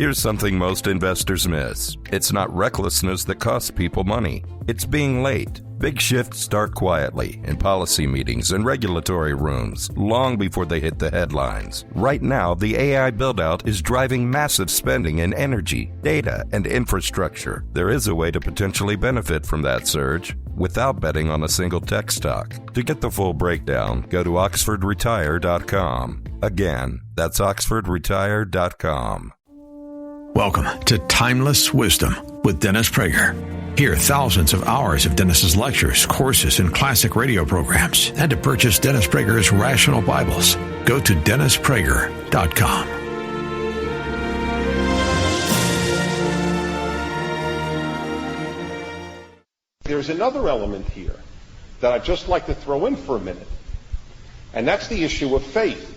Here's something most investors miss. It's not recklessness that costs people money. It's being late. Big shifts start quietly in policy meetings and regulatory rooms long before they hit the headlines. Right now, the AI build-out is driving massive spending in energy, data, and infrastructure. There is a way to potentially benefit from that surge without betting on a single tech stock. To get the full breakdown, go to oxfordretire.com. Again, that's oxfordretire.com. Welcome to Timeless Wisdom with Dennis Prager. Hear thousands of hours of Dennis's lectures, courses, and classic radio programs. And to purchase Dennis Prager's Rational Bibles, go to DennisPrager.com. There's another element here that I'd just like to throw in for a minute, and that's the issue of faith.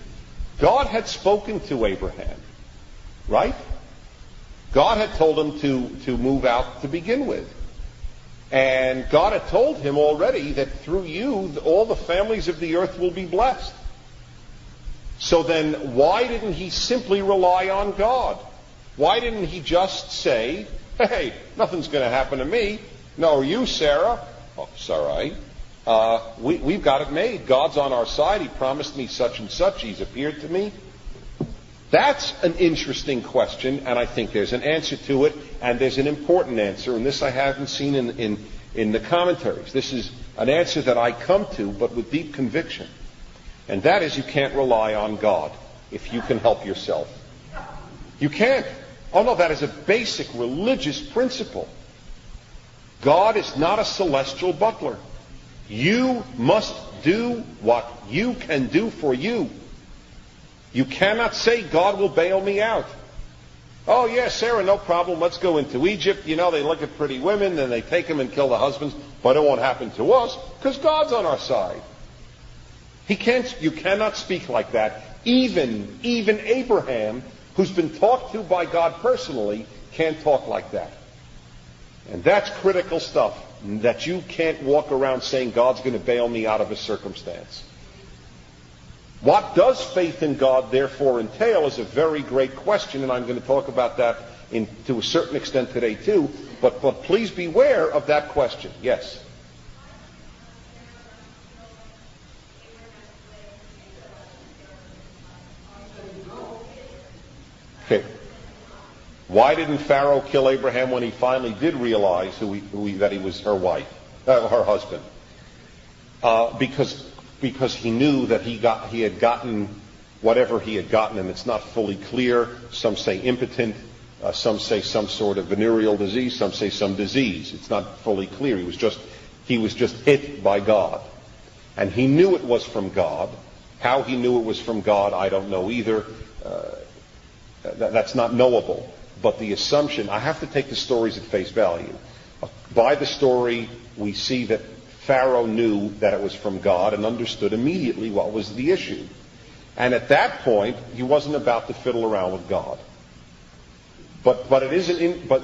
God had spoken to Abraham, right? God had told him to move out to begin with. And God had told him already that through you, all the families of the earth will be blessed. So then, why didn't he simply rely on God? Why didn't he just say, hey, nothing's going to happen to me. No, you, Sarah? Oh, Sarai. We've got it made. God's on our side. He promised me such and such. He's appeared to me. That's an interesting question, and I think there's an answer to it, and there's an important answer, and this I haven't seen in the commentaries. This is an answer that I come to, but with deep conviction. And that is, you can't rely on God if you can help yourself. You can't. Oh no, that is a basic religious principle. God is not a celestial butler. You must do what you can do for you. You cannot say, God will bail me out. Oh, yeah, Sarah, no problem. Let's go into Egypt. You know, they look at pretty women, and they take them and kill the husbands. But it won't happen to us, because God's on our side. You cannot speak like that. Even Abraham, who's been talked to by God personally, can't talk like that. And that's critical stuff, that you can't walk around saying God's going to bail me out of a circumstance. What does faith in God therefore entail is a very great question, and I'm going to talk about that to a certain extent today too, but please beware of that question. Yes? Okay. Why didn't Pharaoh kill Abraham when he finally did realize that he was her wife, her husband? Because he knew that he had gotten whatever he had gotten, and it's not fully clear. Some say impotent, some say some sort of venereal disease, some say some disease. It's not fully clear. He was just hit by God. And he knew it was from God. How he knew it was from God, I don't know either. That's not knowable. But the assumption, I have to take the stories at face value. By the story, we see that Pharaoh knew that it was from God and understood immediately what was the issue. And at that point, he wasn't about to fiddle around with God. But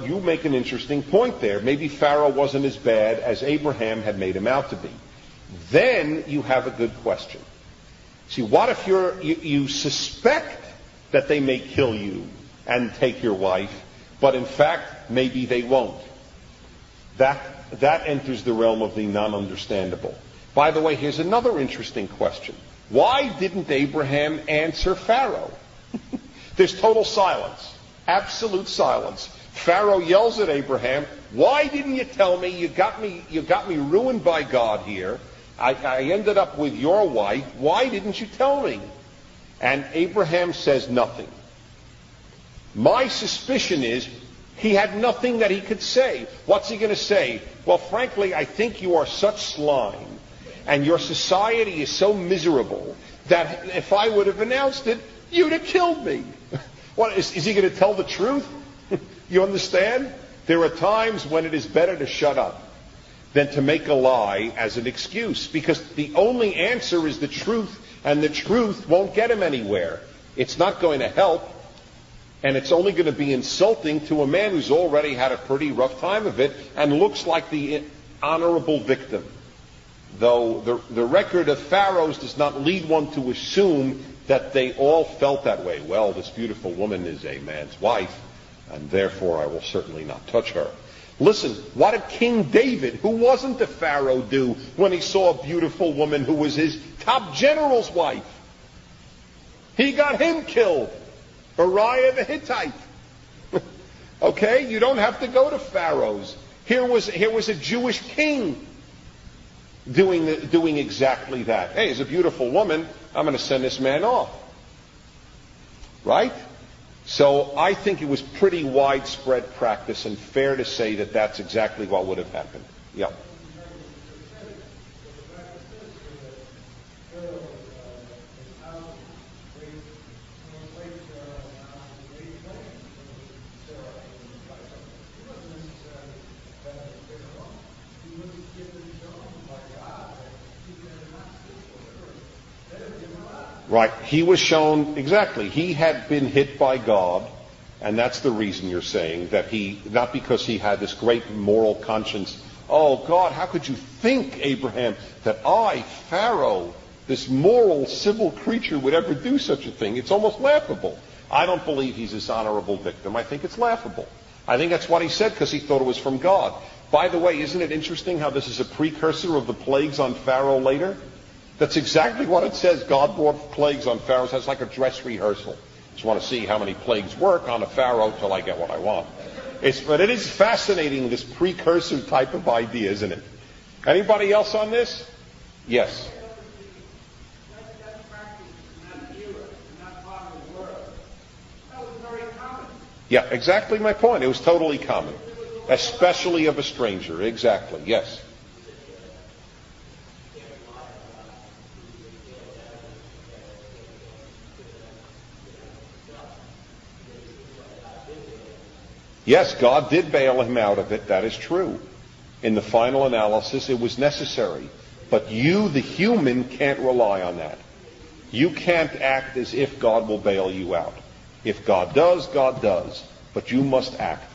you make an interesting point there. Maybe Pharaoh wasn't as bad as Abraham had made him out to be. Then you have a good question. See, what if you suspect that they may kill you and take your wife, but in fact, maybe they won't? That enters the realm of the non-understandable. By the way, here's another interesting question. Why didn't Abraham answer Pharaoh? There's total silence. Absolute silence. Pharaoh yells at Abraham, why didn't you tell me? You got me ruined by God here. I ended up with your wife. Why didn't you tell me? And Abraham says nothing. My suspicion is he had nothing that he could say. What's he going to say? Well, frankly, I think you are such slime, and your society is so miserable, that if I would have announced it, you'd have killed me. What, is he going to tell the truth? You understand? There are times when it is better to shut up than to make a lie as an excuse, because the only answer is the truth, and the truth won't get him anywhere. It's not going to help. And it's only going to be insulting to a man who's already had a pretty rough time of it and looks like the honorable victim. Though the record of pharaohs does not lead one to assume that they all felt that way. Well, this beautiful woman is a man's wife. and therefore I will certainly not touch her. Listen, what did King David, who wasn't a pharaoh, do when he saw a beautiful woman who was his top general's wife? He got him killed. Uriah the Hittite. Okay, you don't have to go to pharaohs. Here was a Jewish king doing exactly that. Hey, it's a beautiful woman. I'm going to send this man off. Right? So I think it was pretty widespread practice, and fair to say that that's exactly what would have happened. Yeah. Right. He was shown, exactly, he had been hit by God, and that's the reason you're saying that not because he had this great moral conscience. Oh, God, how could you think, Abraham, that I, Pharaoh, this moral, civil creature, would ever do such a thing? It's almost laughable. I don't believe he's this honorable victim. I think it's laughable. I think that's what he said because he thought it was from God. By the way, isn't it interesting how this is a precursor of the plagues on Pharaoh later? That's exactly what it says. God brought plagues on Pharaoh. It's like a dress rehearsal. Just want to see how many plagues work on a Pharaoh till I get what I want. But it is fascinating, this precursor type of idea, isn't it? Anybody else on this? Yes. Yeah, exactly my point. It was totally common. Especially of a stranger. Exactly. Yes. Yes, God did bail him out of it. That is true. In the final analysis, it was necessary. But you, the human, can't rely on that. You can't act as if God will bail you out. If God does, God does. But you must act.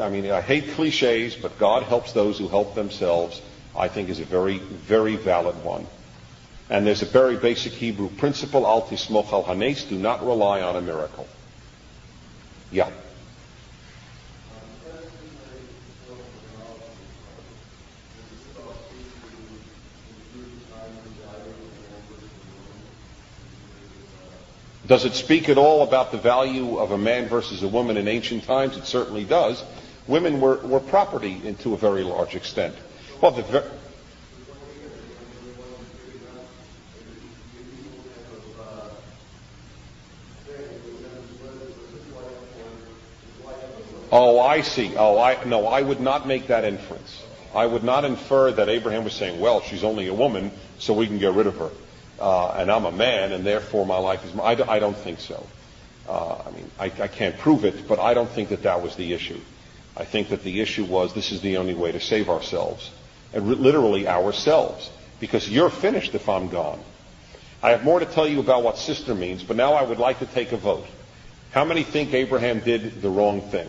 I mean, I hate cliches, but God helps those who help themselves, I think is a very, very valid one. And there's a very basic Hebrew principle, al tismoch al hanes, do not rely on a miracle. Yeah. Does it speak at all about the value of a man versus a woman in ancient times? It certainly does. Women were property to a very large extent. Well, Oh, I see. I would not make that inference. I would not infer that Abraham was saying, well, she's only a woman, so we can get rid of her. And I'm a man, and therefore my life is... I don't think so. I can't prove it, but I don't think that was the issue. I think that the issue was this is the only way to save ourselves. And literally ourselves. Because you're finished if I'm gone. I have more to tell you about what sister means, but now I would like to take a vote. How many think Abraham did the wrong thing?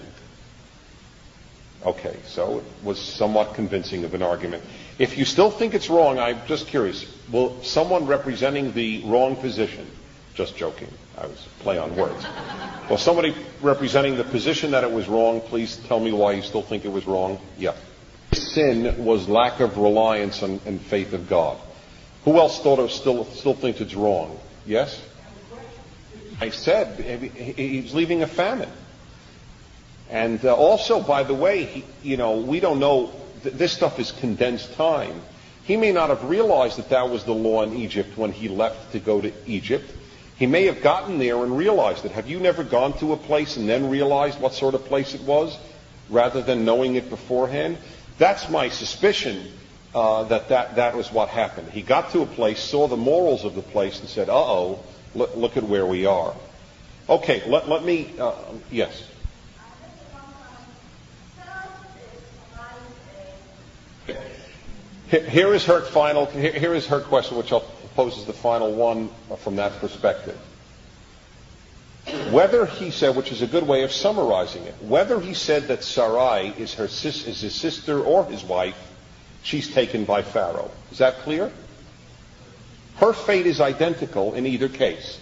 Okay, so it was somewhat convincing of an argument. If you still think it's wrong, I'm just curious, will someone representing the wrong position, just joking, I was play on words, will somebody representing the position that it was wrong, please tell me why you still think it was wrong? Yeah. Sin was lack of reliance and faith of God. Who else still thinks it's wrong? Yes? I said he's leaving a famine. And also, by the way, we don't know, this stuff is condensed time. He may not have realized that was the law in Egypt when he left to go to Egypt. He may have gotten there and realized it. Have you never gone to a place and then realized what sort of place it was, rather than knowing it beforehand? That's my suspicion, that was what happened. He got to a place, saw the morals of the place, and said, uh-oh, look at where we are. Okay, let me, yes. Here is her question, which poses the final one from that perspective. Whether he said, which is a good way of summarizing it, whether he said that Sarai is his sister or his wife, she's taken by Pharaoh. Is that clear? Her fate is identical in either case.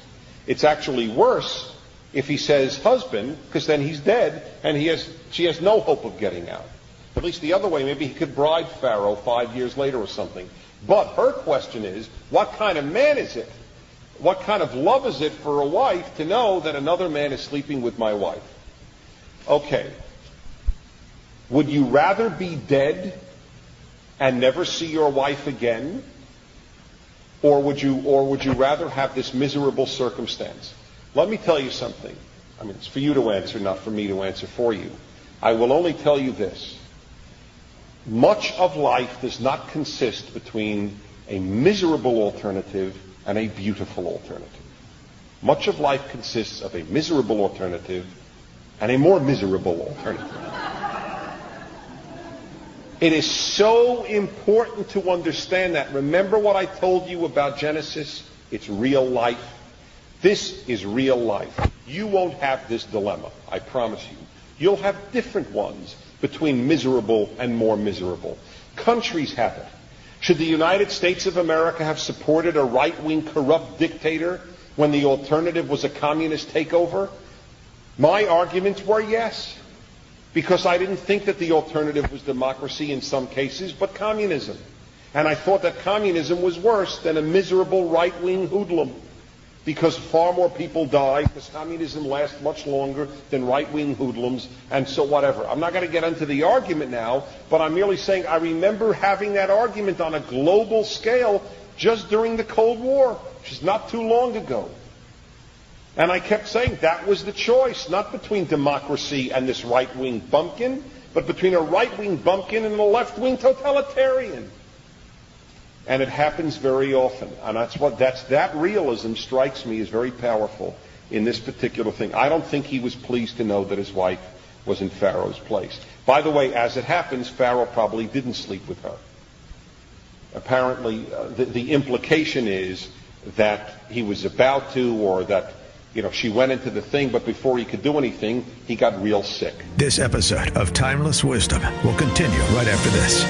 It's actually worse if he says husband, because then he's dead, and she has no hope of getting out. At least the other way, maybe he could bribe Pharaoh 5 years later or something. But her question is, what kind of man is it? What kind of love is it for a wife to know that another man is sleeping with my wife? Okay. Would you rather be dead and never see your wife again? Or would you rather have this miserable circumstance? Let me tell you something. I mean, it's for you to answer, not for me to answer for you. I will only tell you this. Much of life does not consist between a miserable alternative and a beautiful alternative. Much of life consists of a miserable alternative and a more miserable alternative. It is so important to understand that. Remember what I told you about Genesis? It's real life. This is real life. You won't have this dilemma, I promise you. You'll have different ones between miserable and more miserable. Countries have it. Should the United States of America have supported a right-wing corrupt dictator when the alternative was a communist takeover? My arguments were yes, because I didn't think that the alternative was democracy in some cases, but communism. And I thought that communism was worse than a miserable right-wing hoodlum, because far more people die, because communism lasts much longer than right-wing hoodlums, and so whatever. I'm not going to get into the argument now, but I'm merely saying I remember having that argument on a global scale just during the Cold War, which is not too long ago. And I kept saying that was the choice, not between democracy and this right-wing bumpkin, but between a right-wing bumpkin and a left-wing totalitarian. And it happens very often. And that realism strikes me as very powerful in this particular thing. I don't think he was pleased to know that his wife was in Pharaoh's place. By the way, as it happens, Pharaoh probably didn't sleep with her. Apparently, the implication is that he was about to, or that she went into the thing, but before he could do anything, he got real sick. This episode of Timeless Wisdom will continue right after this.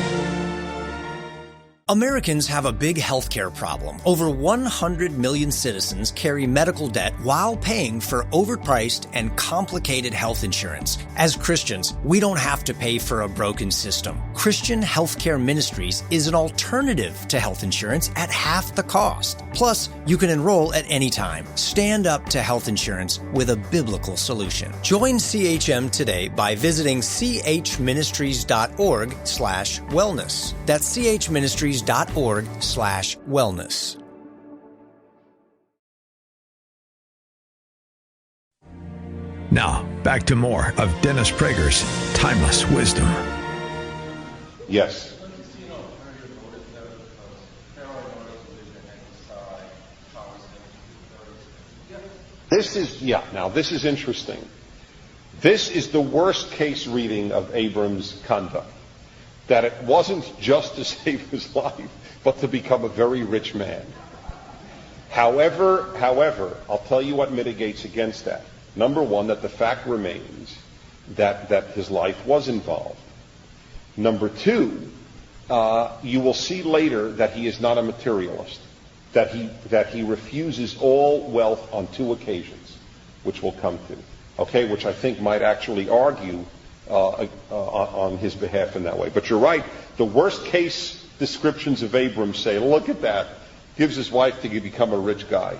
Americans have a big healthcare problem. Over 100 million citizens carry medical debt while paying for overpriced and complicated health insurance. As Christians, we don't have to pay for a broken system. Christian Healthcare Ministries is an alternative to health insurance at half the cost. Plus, you can enroll at any time. Stand up to health insurance with a biblical solution. Join CHM today by visiting chministries.org/wellness. That's chministries.org/wellness. Now, back to more of Dennis Prager's Timeless Wisdom. Yes. This is interesting. This is the worst case reading of Abram's conduct. That it wasn't just to save his life, but to become a very rich man. However, I'll tell you what mitigates against that. Number one, that the fact remains that his life was involved. Number two, you will see later that he is not a materialist, that he refuses all wealth on 2 occasions, which we'll come to. Okay, which I think might actually argue on his behalf in that way. But you're right. The worst case descriptions of Abram say, look at that, gives his wife to become a rich guy.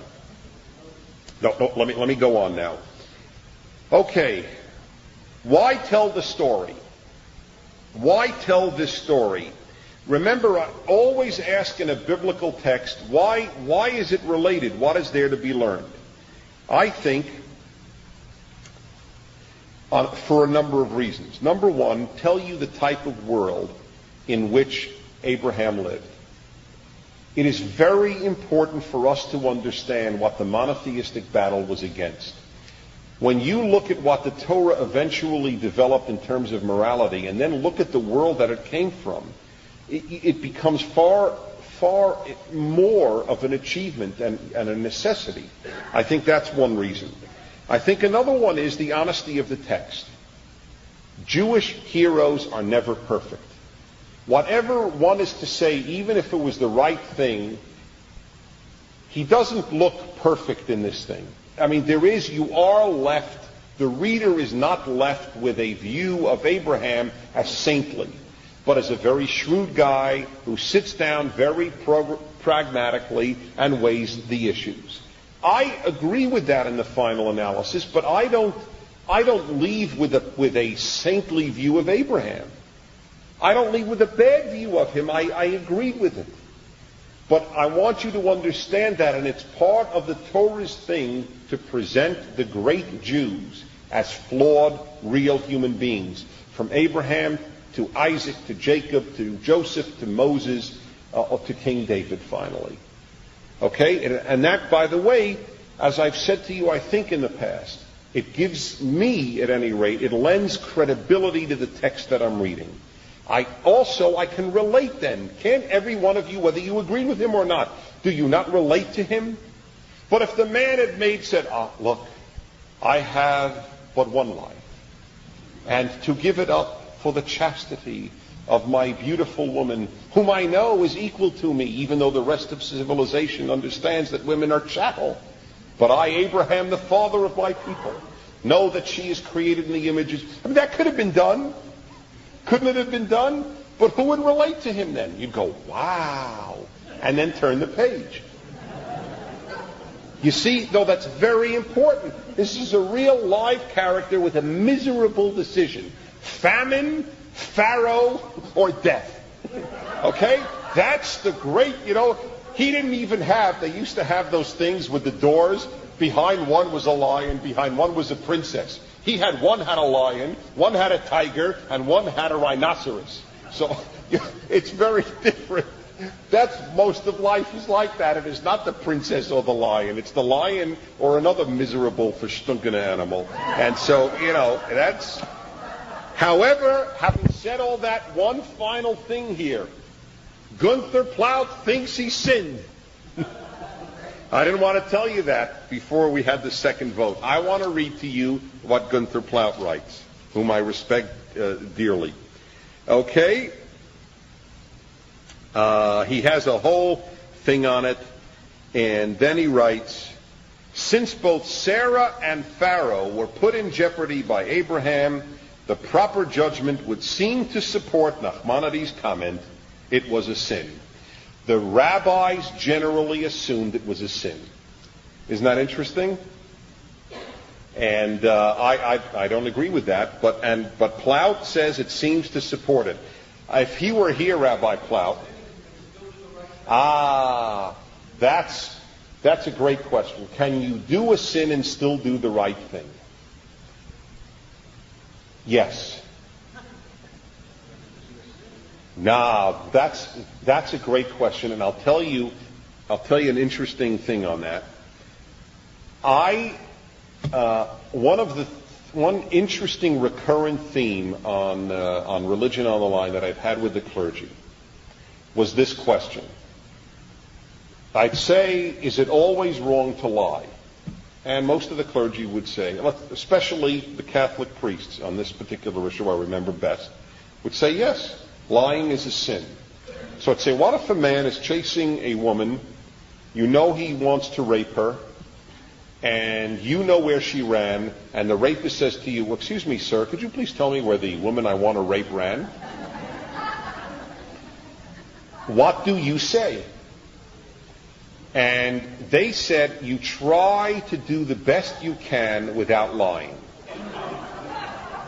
No, let me go on now. Okay, why tell the story? Why tell this story? Remember, I always ask in a biblical text, why is it related? What is there to be learned? I think for a number of reasons. Number one, tell you the type of world in which Abraham lived. It is very important for us to understand what the monotheistic battle was against. When you look at what the Torah eventually developed in terms of morality, and then look at the world that it came from, it becomes far more of an achievement and a necessity. I think that's one reason. I think another one is the honesty of the text. Jewish heroes are never perfect. Whatever one is to say, even if it was the right thing, he doesn't look perfect in this thing. the reader is not left with a view of Abraham as saintly, but as a very shrewd guy who sits down very pragmatically and weighs the issues. I agree with that in the final analysis, but I don't leave with a saintly view of Abraham. I don't leave with a bad view of him. I agree with it. But I want you to understand that, and it's part of the Torah's thing to present the great Jews as flawed, real human beings, from Abraham to Isaac to Jacob to Joseph to Moses to King David finally. Okay? And that, by the way, as I've said to you, I think in the past, it gives me, at any rate, it lends credibility to the text that I'm reading. I can relate then. Can't every one of you, whether you agree with him or not, do you not relate to him? But if the man had said, look, I have but one life, and to give it up for the chastity of my beautiful woman, whom I know is equal to me, even though the rest of civilization understands that women are chattel. But I, Abraham, the father of my people, know that she is created in the images. That could have been done. Couldn't it have been done? But who would relate to him then? You'd go, wow, and then turn the page. You see, though, that's very important. This is a real live character with a miserable decision. Famine, Pharaoh, or death. Okay? That's the great, he didn't even they used to have those things with the doors. Behind one was a lion, behind one was a princess. One had a lion, one had a tiger, and one had a rhinoceros. So it's very different. Most of life is like that. It is not the princess or the lion. It's the lion or another miserable, verstunken animal. And so, that's... However, having said all that, one final thing here. Gunther Plaut thinks he sinned. I didn't want to tell you that before we had the second vote. I want to read to you what Gunther Plaut writes, whom I respect dearly. Okay? He has a whole thing on it, and then he writes, since both Sarah and Pharaoh were put in jeopardy by Abraham, the proper judgment would seem to support Nachmanides' comment, it was a sin. The rabbis generally assumed it was a sin. Isn't that interesting? And I don't agree with that, but Plaut says it seems to support it. If he were here, Rabbi Plaut, that's a great question. Can you do a sin and still do the right thing? Yes. That's a great question, and I'll tell you an interesting thing on that. One interesting recurrent theme on Religion on the Line that I've had with the clergy was this question. I'd say, is it always wrong to lie? And most of the clergy would say, especially the Catholic priests on this particular issue I remember best, would say yes. Lying is a sin. So I'd say, what if a man is chasing a woman, he wants to rape her, and you know where she ran, and the rapist says to you, excuse me, sir, could you please tell me where the woman I want to rape ran? What do you say? And they said, you try to do the best you can without lying.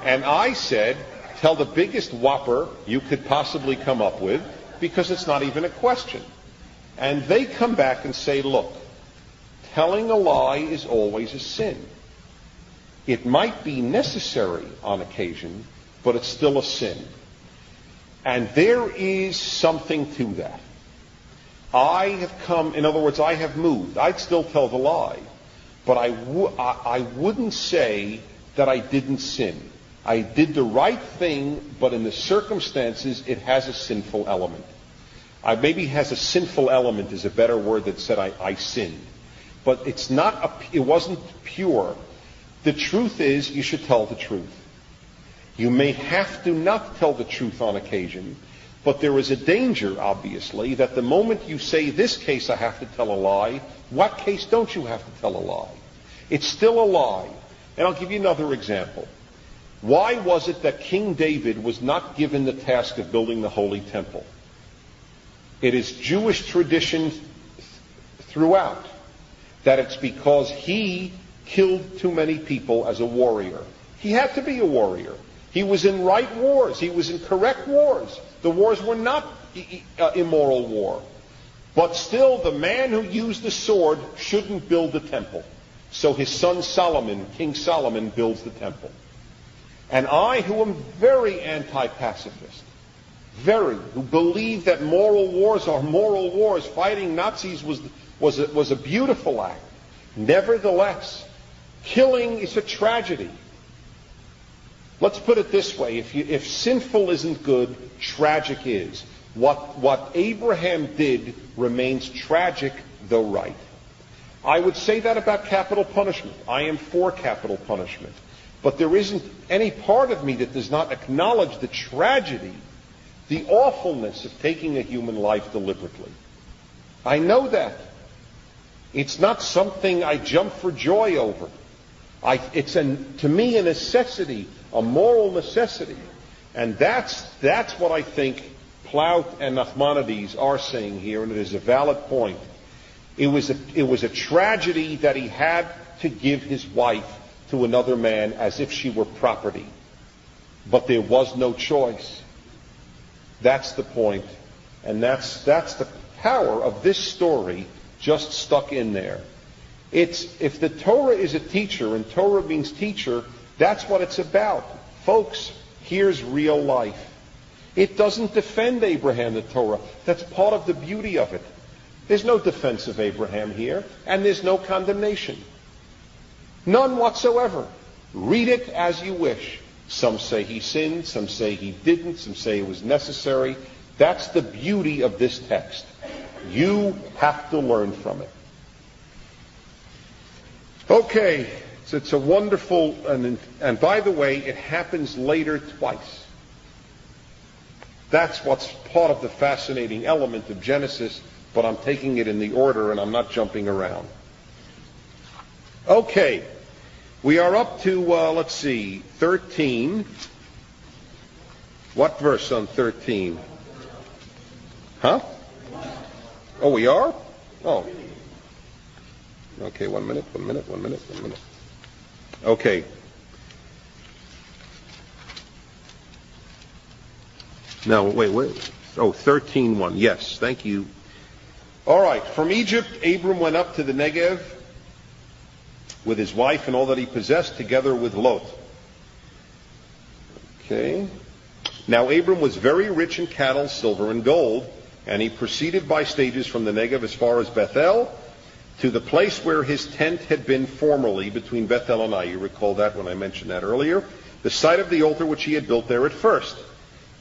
And I said, tell the biggest whopper you could possibly come up with, because it's not even a question. And they come back and say, look, telling a lie is always a sin. It might be necessary on occasion, but it's still a sin. And there is something to that. I have moved. I'd still tell the lie, but I wouldn't say that I didn't sin. I did the right thing, but in the circumstances, it has a sinful element. Maybe has a sinful element is a better word that said I sinned. But it wasn't pure. The truth is, you should tell the truth. You may have to not tell the truth on occasion, but there is a danger, obviously, that the moment you say, this case I have to tell a lie, what case don't you have to tell a lie? It's still a lie. And I'll give you another example. Why was it that King David was not given the task of building the Holy Temple? It is Jewish tradition throughout that it's because he killed too many people as a warrior. He had to be a warrior. He was in right wars. He was in correct wars. The wars were not immoral war. But still, the man who used the sword shouldn't build the temple. So his son Solomon, King Solomon, builds the temple. And I, who am very anti-pacifist, who believe that moral wars are moral wars, fighting Nazis was a beautiful act. Nevertheless, killing is a tragedy. Let's put it this way. If sinful isn't good, tragic is. What Abraham did remains tragic, though right. I would say that about capital punishment. I am for capital punishment. But there isn't any part of me that does not acknowledge the tragedy, the awfulness of taking a human life deliberately. I know that. It's not something I jump for joy over. It's to me a necessity, a moral necessity. And that's what I think Plaut and Nachmanides are saying here, and it is a valid point. It was a tragedy that he had to give his wife to another man as if she were property. But there was no choice. That's the point. And that's the power of this story just stuck in there. If the Torah is a teacher, and Torah means teacher, that's what it's about. Folks, here's real life. It doesn't defend Abraham, the Torah. That's part of the beauty of it. There's no defense of Abraham here, and there's no condemnation. None whatsoever. Read it as you wish. Some say he sinned, some say he didn't, some say it was necessary. That's the beauty of this text. You have to learn from it. Okay, so it's a wonderful, and by the way, it happens later twice. That's what's part of the fascinating element of Genesis, but I'm taking it in the order and I'm not jumping around. Okay, we are up to, 13. What verse on 13? Huh? Oh, we are? Oh. Okay, one minute. Okay. No, wait. Oh, 13:1. Yes, thank you. All right. From Egypt, Abram went up to the Negev with his wife and all that he possessed, together with Lot. Okay. Now Abram was very rich in cattle, silver, and gold, and he proceeded by stages from the Negev as far as Bethel, to the place where his tent had been formerly, between Bethel and Ai. You recall that when I mentioned that earlier. The site of the altar which he had built there at first.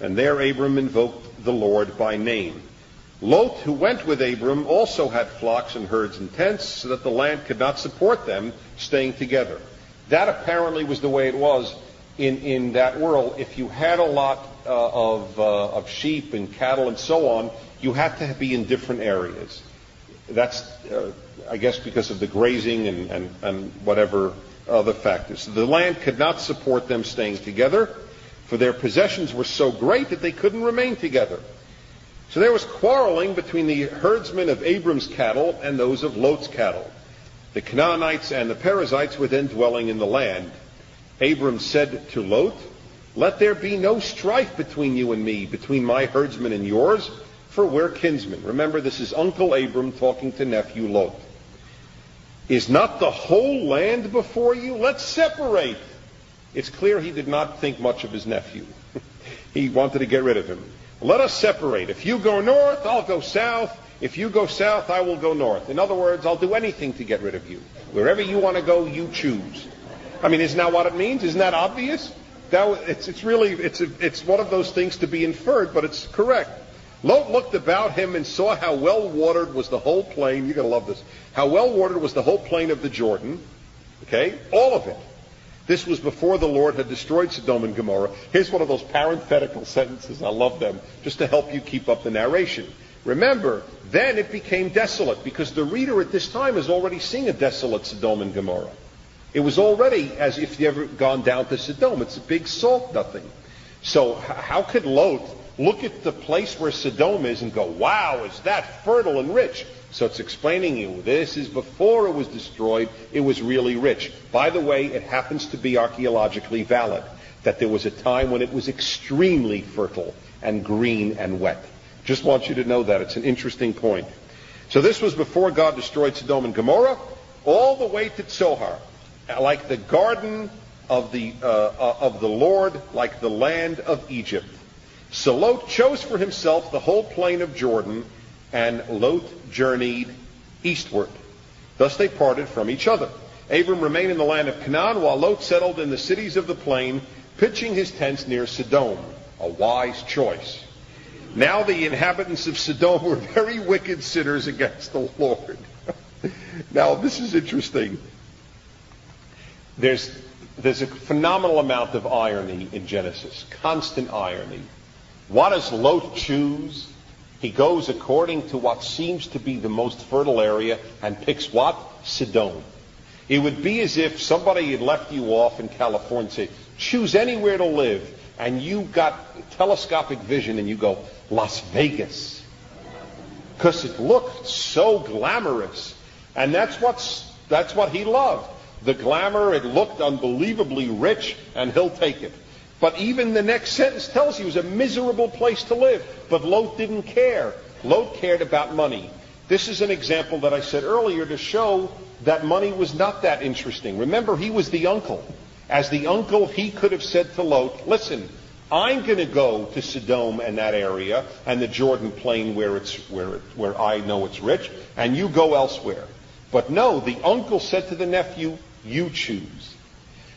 And there Abram invoked the Lord by name. Lot, who went with Abram, also had flocks and herds and tents, so that the land could not support them, staying together. That apparently was the way it was in that world. If you had a lot of sheep and cattle and so on, you had to be in different areas. That's, I guess, because of the grazing and whatever other factors. So the land could not support them staying together, for their possessions were so great that they couldn't remain together. So there was quarreling between the herdsmen of Abram's cattle and those of Lot's cattle. The Canaanites and the Perizzites were then dwelling in the land. Abram said to Lot, "Let there be no strife between you and me, between my herdsmen and yours, for we're kinsmen." Remember, this is Uncle Abram talking to nephew Lot. "Is not the whole land before you? Let's separate." It's clear he did not think much of his nephew. He wanted to get rid of him. "Let us separate. If you go north, I'll go south. If you go south, I will go north. In other words, I'll do anything to get rid of you. Wherever you want to go, you choose." I mean, isn't that what it means? Isn't that obvious? It's one of those things to be inferred, but it's correct. Lot looked about him and saw how well watered was the whole plain. You're going to love this. How well watered was the whole plain of the Jordan. Okay? All of it. This was before the Lord had destroyed Sodom and Gomorrah. Here's one of those parenthetical sentences. I love them, just to help you keep up the narration. Remember, then it became desolate, because the reader at this time has already seen a desolate Sodom and Gomorrah. It was already as if you ever gone down to Sodom. It's a big salt nothing. So how could Lot look at the place where Sodom is and go, wow, is that fertile and rich? So it's explaining you, this is before it was destroyed, it was really rich. By the way, it happens to be archaeologically valid that there was a time when it was extremely fertile and green and wet. Just want you to know that. It's an interesting point. So this was before God destroyed Sodom and Gomorrah, all the way to Zohar, like the garden of the Lord, like the land of Egypt. So Lot chose for himself the whole plain of Jordan, and Lot journeyed eastward. Thus they parted from each other. Abram remained in the land of Canaan, while Lot settled in the cities of the plain, pitching his tents near Sodom. A wise choice. Now the inhabitants of Sodom were very wicked sinners against the Lord. Now this is interesting. There's a phenomenal amount of irony in Genesis. Constant irony. What does Lot choose? He goes according to what seems to be the most fertile area and picks what? Sodom. It would be as if somebody had left you off in California and said, choose anywhere to live, and you got telescopic vision and you go, Las Vegas. Because it looked so glamorous. And that's what he loved. The glamour, it looked unbelievably rich, and he'll take it. But even the next sentence tells you it was a miserable place to live. But Lot didn't care. Lot cared about money. This is an example that I said earlier to show that money was not that interesting. Remember, he was the uncle. As the uncle, he could have said to Lot, listen, I'm going to go to Sodom and that area and the Jordan plain where I know it's rich, and you go elsewhere. But no, the uncle said to the nephew, you choose.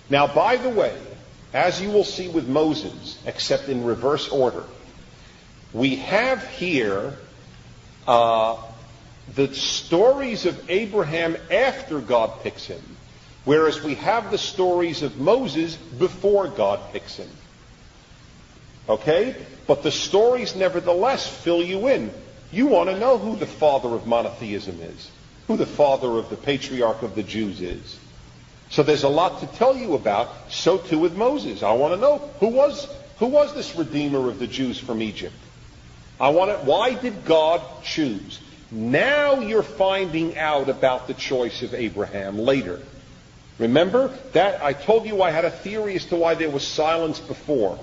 Now, by the way, as you will see with Moses, except in reverse order, we have here the stories of Abraham after God picks him, whereas we have the stories of Moses before God picks him. Okay? But the stories nevertheless fill you in. You want to know who the father of monotheism is, who the father of the patriarch of the Jews is. So there's a lot to tell you about. So too with Moses. I want to know who was this redeemer of the Jews from Egypt. Why did God choose? Now you're finding out about the choice of Abraham later. Remember that I told you I had a theory as to why there was silence before.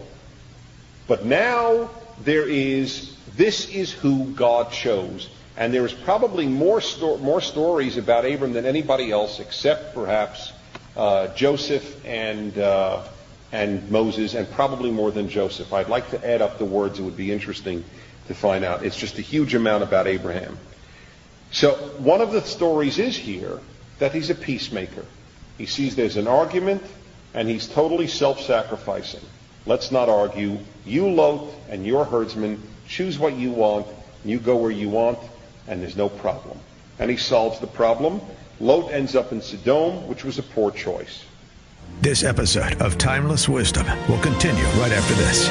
But now this is who God chose. And there is probably more stories about Abram than anybody else, except perhaps Joseph and Moses, and probably more than Joseph. I'd like to add up the words. It would be interesting to find out. It's just a huge amount about Abraham. So one of the stories is here that he's a peacemaker. He sees there's an argument, and he's totally self-sacrificing. Let's not argue. You, Lot, and your herdsmen, choose what you want, and you go where you want, and there's no problem. And he solves the problem. Lot ends up in Sodom, which was a poor choice. This episode of Timeless Wisdom will continue right after this.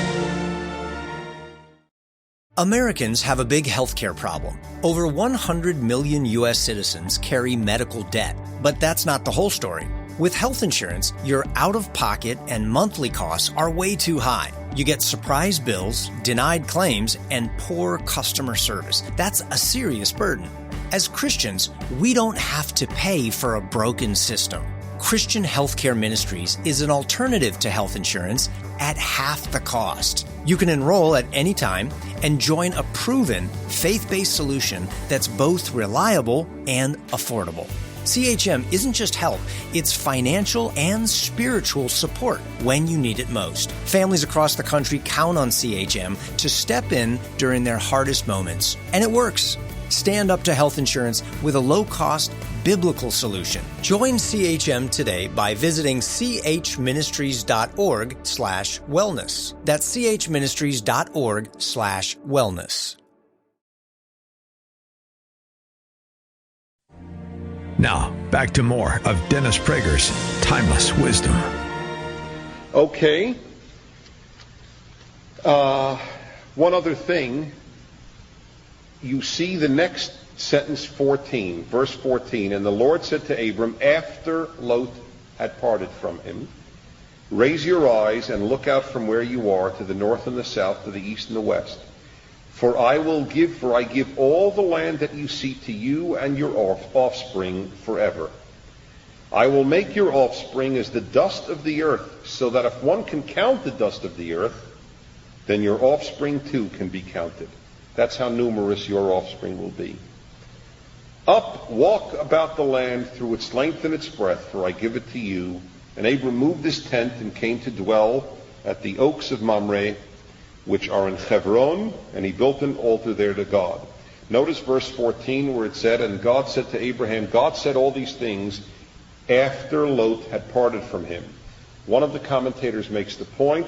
Americans have a big healthcare problem. Over 100 million U.S. citizens carry medical debt. But that's not the whole story. With health insurance, your out-of-pocket and monthly costs are way too high. You get surprise bills, denied claims, and poor customer service. That's a serious burden. As Christians, we don't have to pay for a broken system. Christian Healthcare Ministries is an alternative to health insurance at half the cost. You can enroll at any time and join a proven, faith-based solution that's both reliable and affordable. CHM isn't just help, it's financial and spiritual support when you need it most. Families across the country count on CHM to step in during their hardest moments. And it works. Stand up to health insurance with a low-cost, biblical solution. Join CHM today by visiting chministries.org/wellness. That's chministries.org/wellness. Now, back to more of Dennis Prager's Timeless Wisdom. Okay. One other thing. You see the next sentence 14, verse 14. And the Lord said to Abram, after Lot had parted from him. Raise your eyes and look out from where you are to the north and the south, to the east and the west. For I give all the land that you see to you and your offspring forever. I will make your offspring as the dust of the earth, so that if one can count the dust of the earth, then your offspring too can be counted. That's how numerous your offspring will be. Up, walk about the land through its length and its breadth, for I give it to you. And Abram moved his tent and came to dwell at the oaks of Mamre, which are in Hebron, and he built an altar there to God. Notice verse 14 where it said, and God said to Abraham, God said all these things after Lot had parted from him. One of the commentators makes the point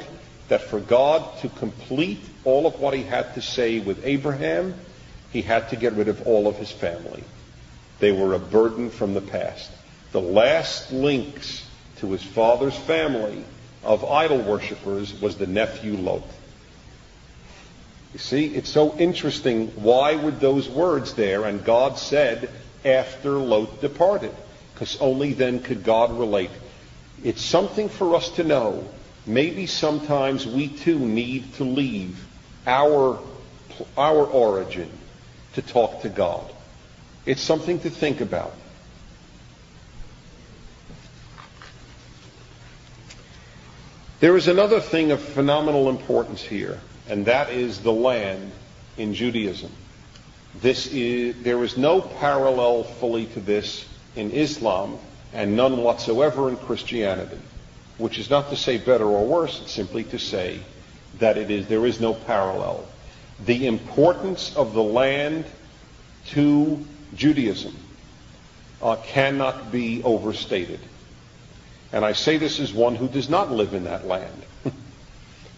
that for God to complete all of what he had to say with Abraham, he had to get rid of all of his family. They were a burden from the past. The last links to his father's family of idol worshippers was the nephew Lot. You see, it's so interesting. Why were those words there? And God said, after Lot departed. Because only then could God relate. It's something for us to know. Maybe sometimes we too need to leave our origin to talk to God. It's something to think about. There is another thing of phenomenal importance here, and that is the land in Judaism. There is no parallel fully to this in Islam, and none whatsoever in Christianity, which is not to say better or worse, it's simply to say that there is no parallel. The importance of the land to Judaism cannot be overstated. And I say this as one who does not live in that land.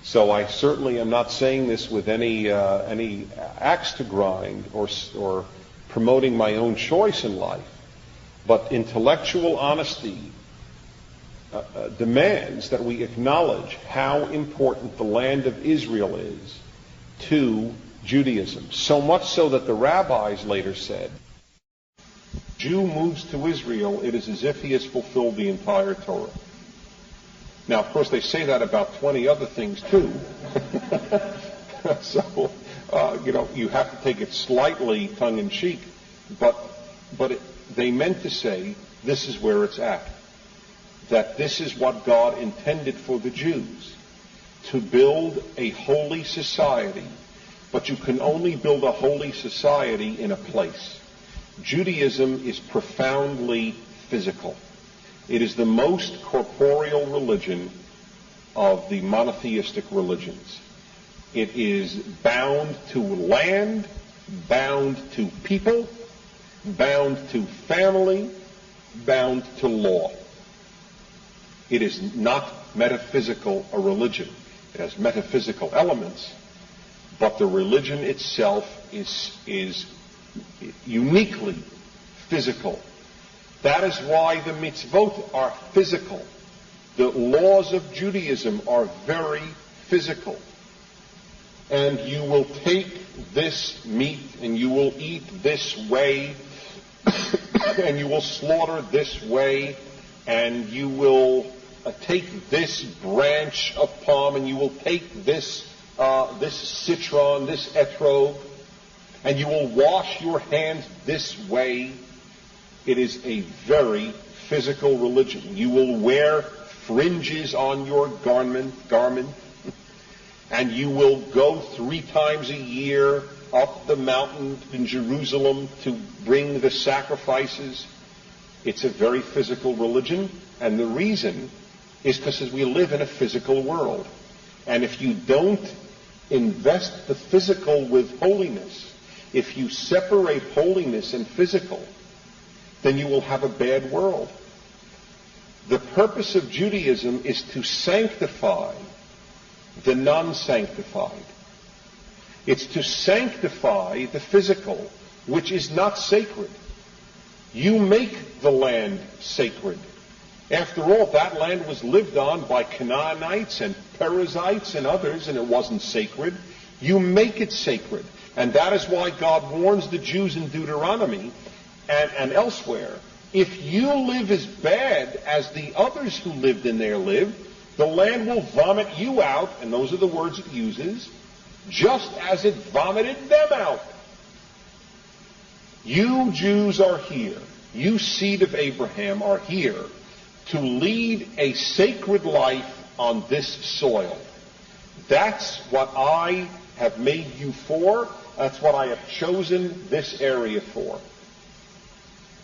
So I certainly am not saying this with any axe to grind or promoting my own choice in life. But intellectual honesty demands that we acknowledge how important the land of Israel is to Judaism. So much so that the rabbis later said, Jew moves to Israel, it is as if he has fulfilled the entire Torah. Now, of course, they say that about 20 other things, too. So, you have to take it slightly tongue-in-cheek. But they meant to say, this is where it's at. That this is what God intended for the Jews. To build a holy society. But you can only build a holy society in a place. Judaism is profoundly physical. It is the most corporeal religion of the monotheistic religions. It is bound to land, bound to people, bound to family, bound to law. It is not metaphysical a religion. It has metaphysical elements, but the religion itself is uniquely physical. That is why the mitzvot are physical. The laws of Judaism are very physical. And you will take this meat and you will eat this way and you will slaughter this way and you will take this branch of palm and you will take this citron, this etrog, and you will wash your hands this way. It is a very physical religion. You will wear fringes on your garment, and you will go 3 times a year up the mountain in Jerusalem to bring the sacrifices. It's a very physical religion, and the reason is because we live in a physical world. And if you don't invest the physical with holiness, if you separate holiness and physical, then you will have a bad world. The purpose of Judaism is to sanctify the non-sanctified. It's to sanctify the physical, which is not sacred. You make the land sacred. After all, that land was lived on by Canaanites and Perizzites and others, and it wasn't sacred. You make it sacred. And that is why God warns the Jews in Deuteronomy and elsewhere if you live as bad as the others who lived in there lived, the land will vomit you out, and those are the words it uses, just as it vomited them out. You Jews are here. You seed of Abraham are here to lead a sacred life on this soil. That's what I have made you for. That's what I have chosen this area for.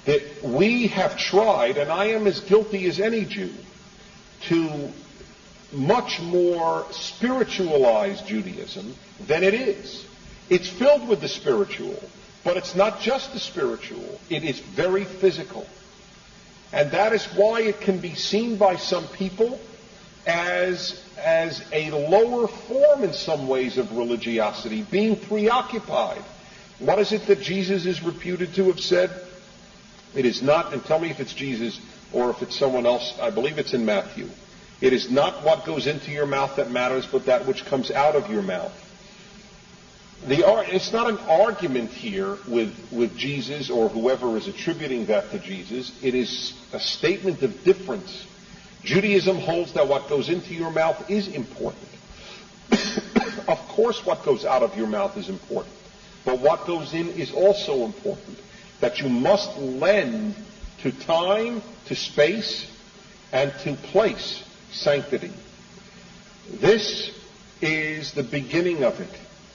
That we have tried, and I am as guilty as any Jew, to much more spiritualize Judaism than it is. It's filled with the spiritual, but it's not just the spiritual. It is very physical. And that is why it can be seen by some people as a lower form in some ways of religiosity, being preoccupied. What is it that Jesus is reputed to have said? It is not, and tell me if it's Jesus or if it's someone else, I believe it's in Matthew. It is not what goes into your mouth that matters, but that which comes out of your mouth. It's not an argument here with Jesus or whoever is attributing that to Jesus. It is a statement of difference. Judaism holds that what goes into your mouth is important. Of course what goes out of your mouth is important. But what goes in is also important. That you must lend to time, to space, and to place sanctity. This is the beginning of it.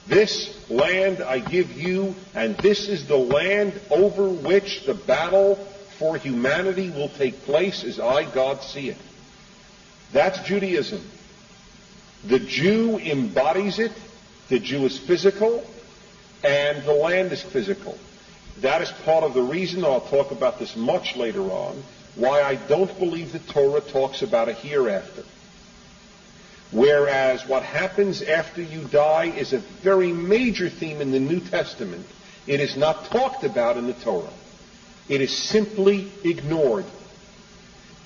This land I give you, and this is the land over which the battle for humanity will take place as I, God, see it. That's Judaism. The Jew embodies it. The Jew is physical, and the land is physical. That is part of the reason, I'll talk about this much later on, why I don't believe the Torah talks about a hereafter. Whereas what happens after you die is a very major theme in the New Testament. It is not talked about in the Torah. It is simply ignored.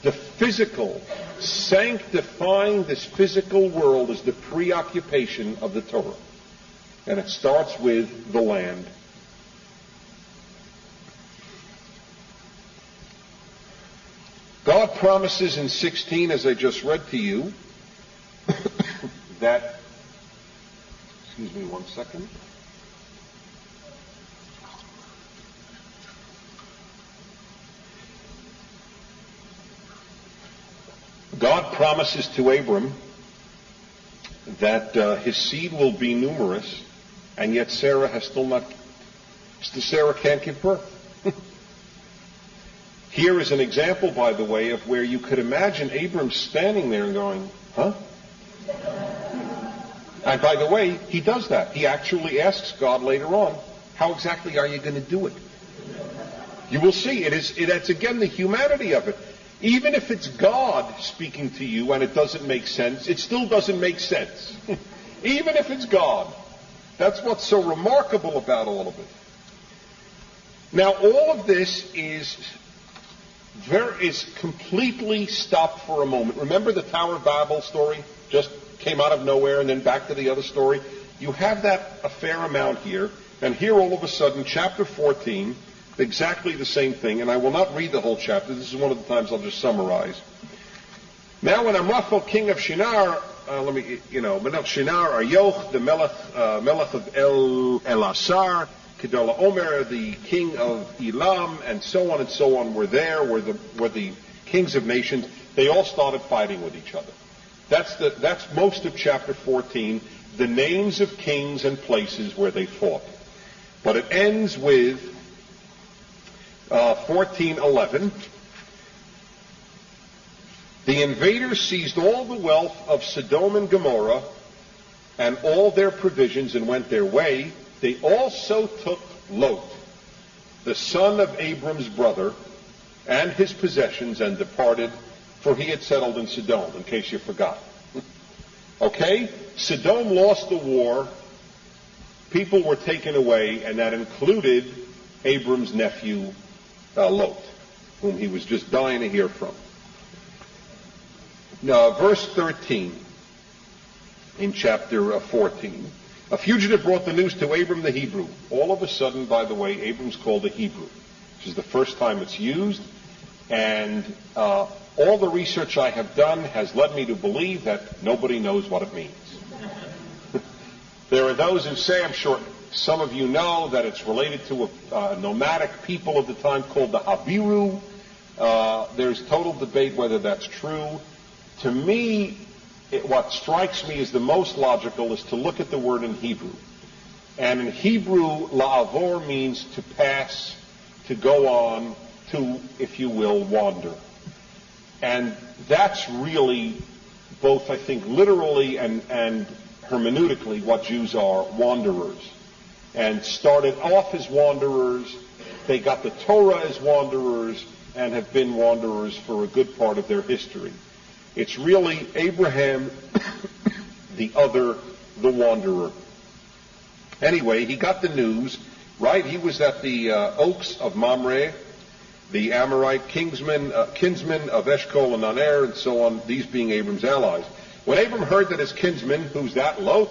The physical, sanctifying this physical world is the preoccupation of the Torah. And it starts with the land. God promises in 16, as I just read to you, that, excuse me one second. God promises to Abram that his seed will be numerous, and yet Sarah can't give birth. Here is an example, by the way, of where you could imagine Abram standing there and going, huh? And by the way, he does that. He actually asks God later on, how exactly are you going to do it? You will see. It's again the humanity of it. Even if it's God speaking to you and it doesn't make sense, it still doesn't make sense. Even if it's God. That's what's so remarkable about all of it. Now, all of this is completely stopped for a moment. Remember the Tower of Babel story? Just came out of nowhere and then back to the other story. You have that a fair amount here. And here all of a sudden, chapter 14, exactly the same thing. And I will not read the whole chapter. This is one of the times I'll just summarize. Now when Amraphel, king of Shinar, Melech Shinar, Aryoch, the Melech of Elasar, Kedola Omer, the king of Elam, and so on, were the kings of nations. They all started fighting with each other. That's most of chapter 14, the names of kings and places where they fought. But it ends with 14:11. The invaders seized all the wealth of Sodom and Gomorrah and all their provisions and went their way. They also took Lot, the son of Abram's brother, and his possessions and departed, for he had settled in Sodom, in case you forgot. Okay? Sodom lost the war. People were taken away, and that included Abram's nephew, Lot, whom he was just dying to hear from. Now, verse 13 in chapter 14. A fugitive brought the news to Abram the Hebrew. All of a sudden, by the way, Abram's called a Hebrew. This is the first time it's used. And all the research I have done has led me to believe that nobody knows what it means. There are those who say, I'm sure some of you know, that it's related to a nomadic people of the time called the Habiru. There's total debate whether that's true. To me, what strikes me as the most logical is to look at the word in Hebrew. And in Hebrew, la'avor means to pass, to go on, to, if you will, wander. And that's really both, I think, literally and hermeneutically what Jews are, wanderers. And started off as wanderers, they got the Torah as wanderers, and have been wanderers for a good part of their history. It's really Abraham, the other, the wanderer. Anyway, he got the news, right? He was at the oaks of Mamre, the Amorite kinsmen of Eshcol and Aner, and so on, these being Abram's allies. When Abram heard that his kinsman, who's that, Lot,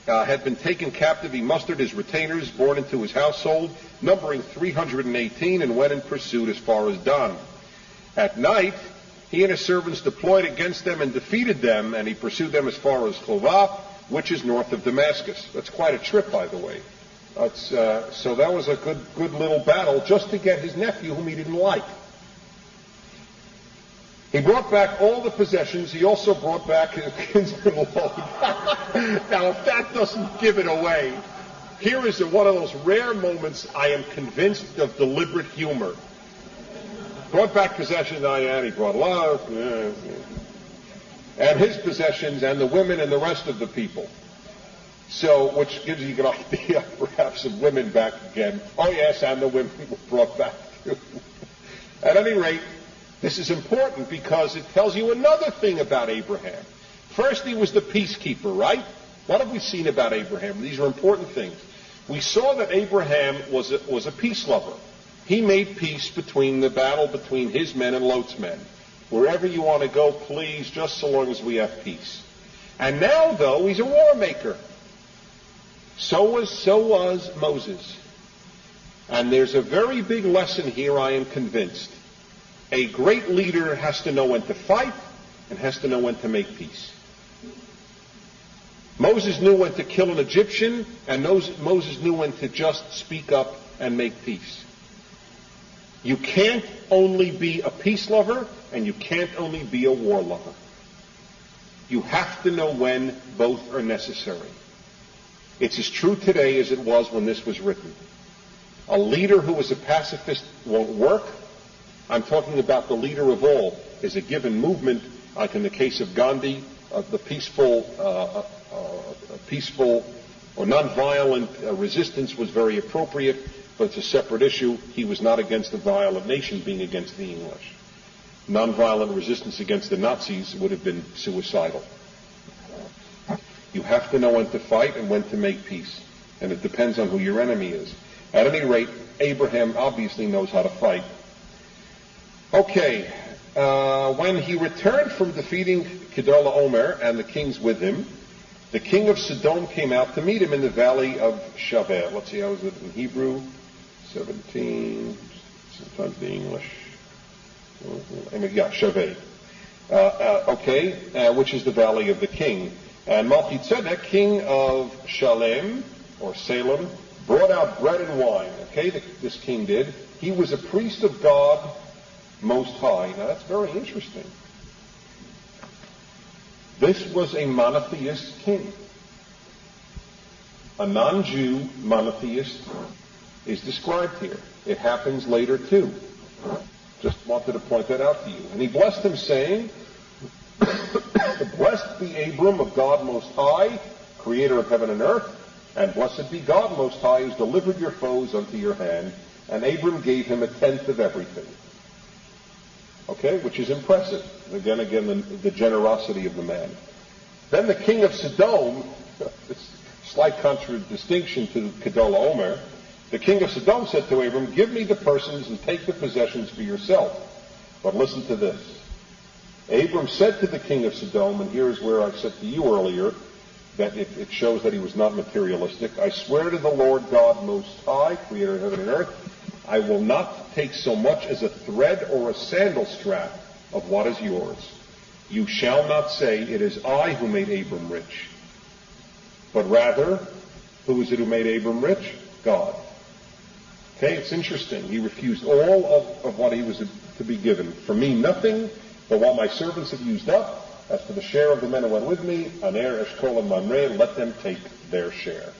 had been taken captive, he mustered his retainers born into his household, numbering 318, and went in pursuit as far as Dan. At night, he and his servants deployed against them and defeated them, and he pursued them as far as Chovah, which is north of Damascus. That's quite a trip, by the way. So that was a good little battle just to get his nephew, whom he didn't like. He brought back all the possessions. He also brought back his kinsman Lot. Now, if that doesn't give it away, here is one of those rare moments I am convinced of deliberate humor. Brought back possessions, and he brought Lot, and his possessions, and the women and the rest of the people. So, which gives you an idea, perhaps, of women back again. Oh, yes, and the women were brought back, too. At any rate, this is important because it tells you another thing about Abraham. First, he was the peacekeeper, right? What have we seen about Abraham? These are important things. We saw that Abraham was a peace lover. He made peace between the battle between his men and Lot's men. Wherever you want to go, please, just so long as we have peace. And now, though, he's a war maker. So was Moses. And there's a very big lesson here, I am convinced. A great leader has to know when to fight and has to know when to make peace. Moses knew when to kill an Egyptian, and Moses knew when to just speak up and make peace. You can't only be a peace lover, and you can't only be a war lover. You have to know when both are necessary. It's as true today as it was when this was written. A leader who is a pacifist won't work. I'm talking about the leader of all. Is a given movement, like in the case of Gandhi, the peaceful or nonviolent resistance was very appropriate, but it's a separate issue. He was not against a violent nation being against the English. Nonviolent resistance against the Nazis would have been suicidal. You have to know when to fight and when to make peace, and it depends on who your enemy is. At any rate, Abraham obviously knows how to fight. Okay, when he returned from defeating Kedorlaomer and the kings with him, the king of Sodom came out to meet him in the valley of Shaveh. Let's see, how is it in Hebrew? 17, sometimes the English. Yeah, Shaveh. Which is the valley of the king. And Melchizedek, king of Shalem, or Salem, brought out bread and wine. Okay, this king did. He was a priest of God Most High. Now that's very interesting. This was a monotheist king. A non-Jew monotheist is described here. It happens later too. Just wanted to point that out to you. And he blessed him, saying, Blessed be Abram of God Most High, creator of heaven and earth, and blessed be God Most High, who's delivered your foes unto your hand. And Abram gave him 1/10 of everything. Okay, which is impressive. Again, the generosity of the man. Then the king of Sodom, this slight contradistinction to Kedorlaomer, the king of Sodom said to Abram, Give me the persons and take the possessions for yourself. But listen to this. Abram said to the king of Sodom, and here is where I said to you earlier that it shows that he was not materialistic. I swear to the Lord God Most High, creator of heaven and earth, I will not take so much as a thread or a sandal strap of what is yours. You shall not say, it is I who made Abram rich. But rather, who is it who made Abram rich? God. Okay, it's interesting. He refused all of what he was to be given. For me, nothing but what my servants have used up. As for the share of the men who went with me, Aner, Eshkol, and Mamre, let them take their share.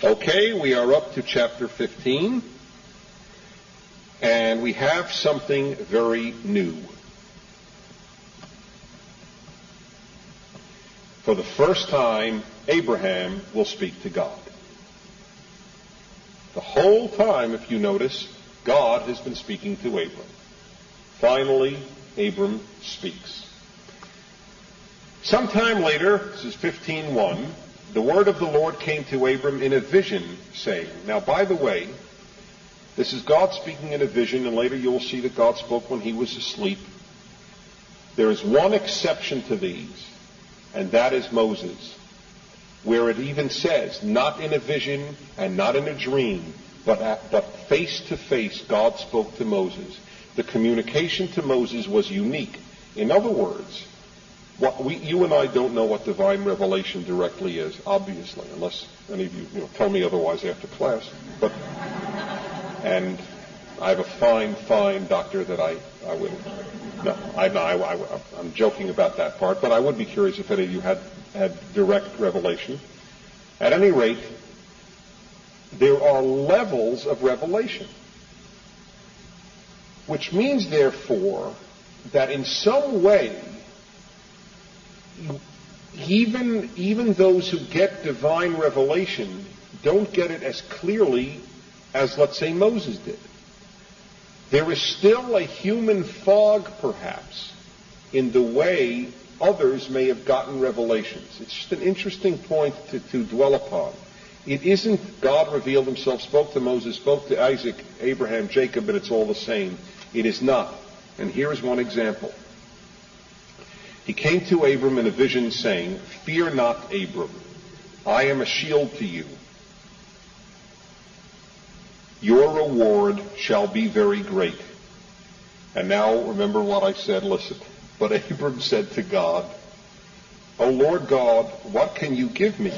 Okay, we are up to chapter 15. And we have something very new. For the first time, Abraham will speak to God. The whole time, if you notice, God has been speaking to Abram. Finally, Abram speaks. Sometime later, this is 15:1, the word of the Lord came to Abram in a vision, saying, now, by the way, this is God speaking in a vision, and later you will see that God spoke when he was asleep. There is one exception to these, and that is Moses, where it even says, not in a vision and not in a dream, but face to face, God spoke to Moses. The communication to Moses was unique. In other words, you and I don't know what divine revelation directly is, obviously, unless any of you tell me otherwise after class. And I have a fine doctor that I would. No, I'm joking about that part, but I would be curious if any of you had direct revelation. At any rate, there are levels of revelation, which means, therefore, that in some way, even those who get divine revelation don't get it as clearly as, let's say, Moses did. There is still a human fog, perhaps, in the way others may have gotten revelations. It's just an interesting point to dwell upon. It isn't God revealed himself, spoke to Moses, spoke to Isaac, Abraham, Jacob, and it's all the same. It is not. And here is one example. He came to Abram in a vision, saying, fear not, Abram. I am a shield to you. Your reward shall be very great. And now remember what I said, listen. But Abram said to God, O Lord God, what can you give me,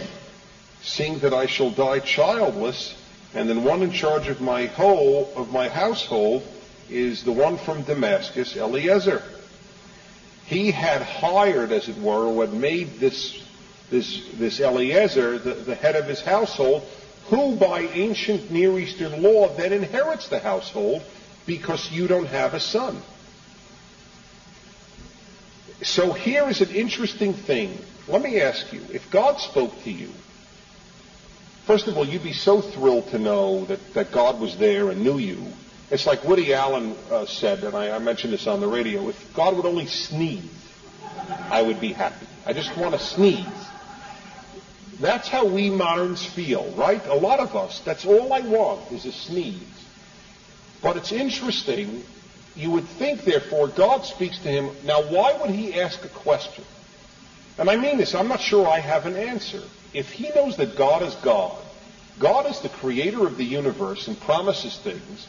seeing that I shall die childless, and then one in charge of my household is the one from Damascus, Eliezer. He had hired, as it were, or had made this Eliezer the head of his household, who by ancient Near Eastern law then inherits the household because you don't have a son. So here is an interesting thing. Let me ask you, if God spoke to you, first of all, you'd be so thrilled to know that God was there and knew you. It's like Woody Allen said, and I mentioned this on the radio, if God would only sneeze, I would be happy. I just want to sneeze. That's how we moderns feel, right? A lot of us, that's all I want is a sneeze. But it's interesting, you would think, therefore, God speaks to him. Now, why would he ask a question? And I mean this, I'm not sure I have an answer. If he knows that God is the creator of the universe and promises things,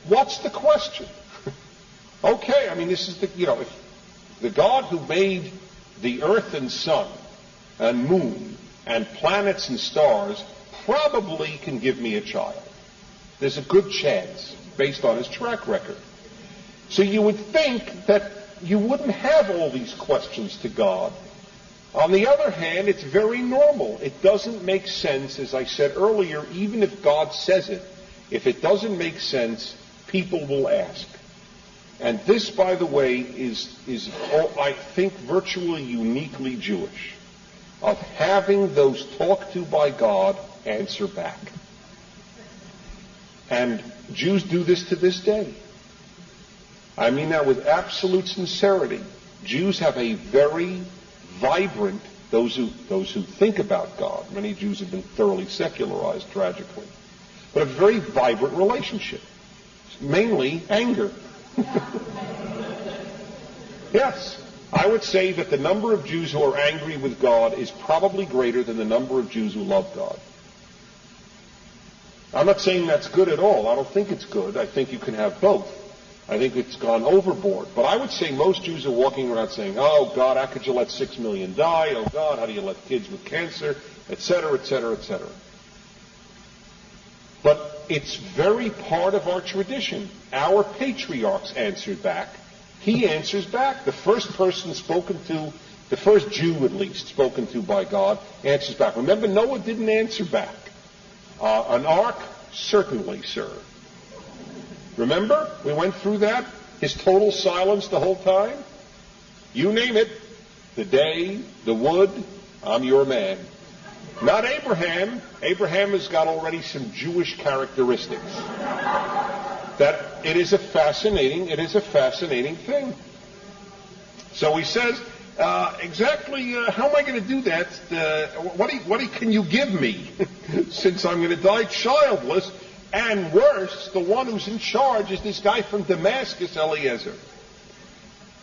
what's the question? Okay, I mean, this is if the God who made the earth and sun and moon and planets and stars probably can give me a child. There's a good chance based on his track record. So you would think that you wouldn't have all these questions to God. On the other hand, it's very normal. It doesn't make sense, as I said earlier, even if God says it. If it doesn't make sense, people will ask. And this, by the way, is I think, virtually uniquely Jewish, of having those talked to by God answer back. And Jews do this to this day. I mean that with absolute sincerity. Jews have a very vibrant, those who think about God, many Jews have been thoroughly secularized, tragically, but a very vibrant relationship. Mainly anger. Yes, I would say that the number of Jews who are angry with God is probably greater than the number of Jews who love God. I'm not saying that's good at all. I don't think it's good. I think you can have both. I think it's gone overboard. But I would say most Jews are walking around saying, oh, God, how could you let 6 million die? Oh, God, how do you let kids with cancer? Et cetera, et cetera, et cetera. But it's very part of our tradition. Our patriarchs answered back. He answers back. The first person spoken to, the first Jew at least, spoken to by God, answers back. Remember, Noah didn't answer back. An ark? Certainly, sir. Remember? We went through that. His total silence the whole time. You name it. The day, the wood, I'm your man. Not Abraham. Abraham has got already some Jewish characteristics. That it is a fascinating thing. So he says, exactly how am I going to do that? What can you give me? Since I'm going to die childless, and worse, the one who's in charge is this guy from Damascus, Eliezer.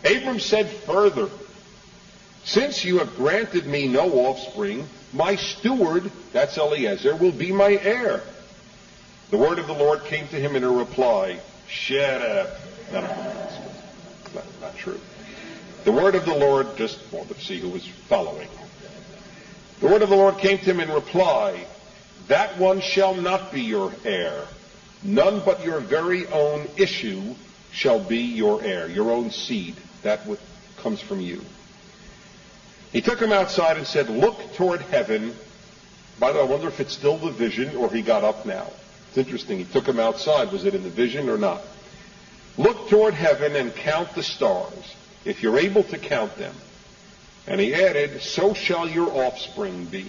Abram said further, since you have granted me no offspring, my steward, that's Eliezer, will be my heir. The word of the Lord came to him in a reply. Shut up. No, not true. The word of the Lord, just wanted to see who was following. The word of the Lord came to him in reply. That one shall not be your heir. None but your very own issue shall be your heir, your own seed. That what comes from you. He took him outside and said, look toward heaven. By the way, I wonder if it's still the vision or he got up now. It's interesting. He took him outside. Was it in the vision or not? Look toward heaven and count the stars, if you're able to count them. And he added, so shall your offspring be.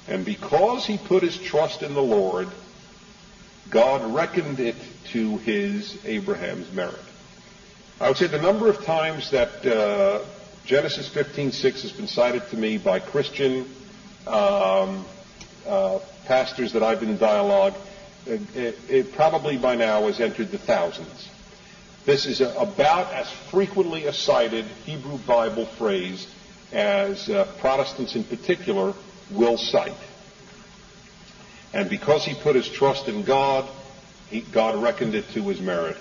And because he put his trust in the Lord, God reckoned it to his, Abraham's, merit. I would say the number of times that Genesis 15:6 has been cited to me by Christian pastors that I've been in dialogue, it probably by now has entered the thousands. This is about as frequently a cited Hebrew Bible phrase as Protestants in particular will cite. And because he put his trust in God, God reckoned it to his merit,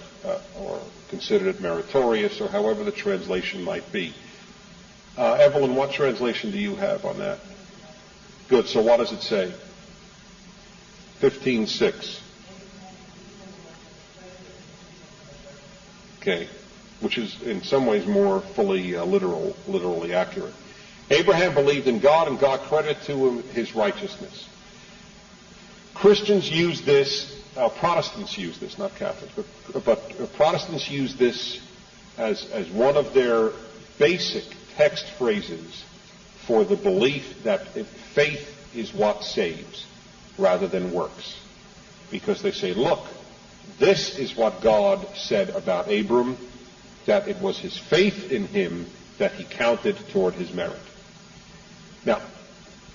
or considered it meritorious, or however the translation might be. Evelyn, what translation do you have on that? Good, so what does it say? 15:6. Okay, which is in some ways more fully literally accurate. Abraham believed in God, and God credited to him his righteousness. Christians use this, Protestants use this, not Catholics, but Protestants use this as one of their basic text phrases for the belief that faith is what saves rather than works. Because they say, look, this is what God said about Abram, that it was his faith in him that he counted toward his merit. Now,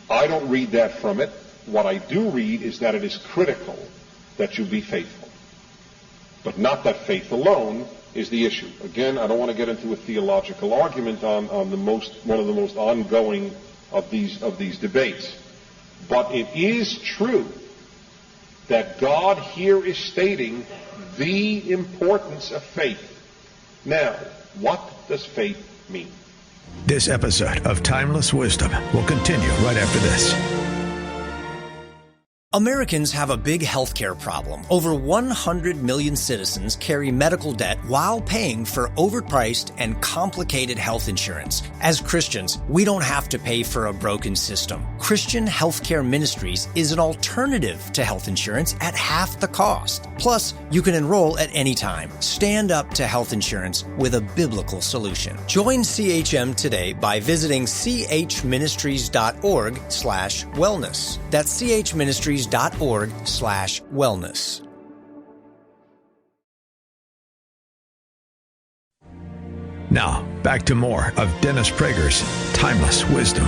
I don't read that from it. What I do read is that it is critical that you be faithful. But not that faith alone is the issue. Again, I don't want to get into a theological argument on one of the most ongoing of these debates. But it is true that God here is stating the importance of faith. Now, what does faith mean? This episode of Timeless Wisdom will continue right after this. Americans have a big healthcare problem. Over 100 million citizens carry medical debt while paying for overpriced and complicated health insurance. As Christians, we don't have to pay for a broken system. Christian Healthcare Ministries is an alternative to health insurance at half the cost. Plus, you can enroll at any time. Stand up to health insurance with a biblical solution. Join CHM today by visiting chministries.org/wellness. That's chministries.org/wellness. Now, back to more of Dennis Prager's Timeless Wisdom.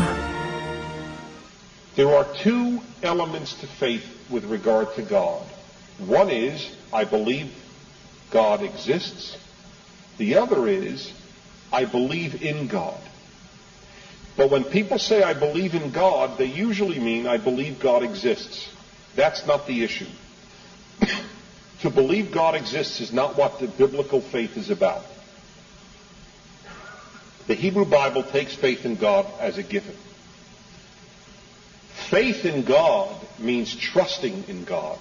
There are two elements to faith with regard to God. One is, I believe God exists. The other is, I believe in God. But when people say I believe in God, they usually mean I believe God exists. That's not the issue. To believe God exists is not what the biblical faith is about. The Hebrew Bible takes faith in God as a given. Faith in God means trusting in God.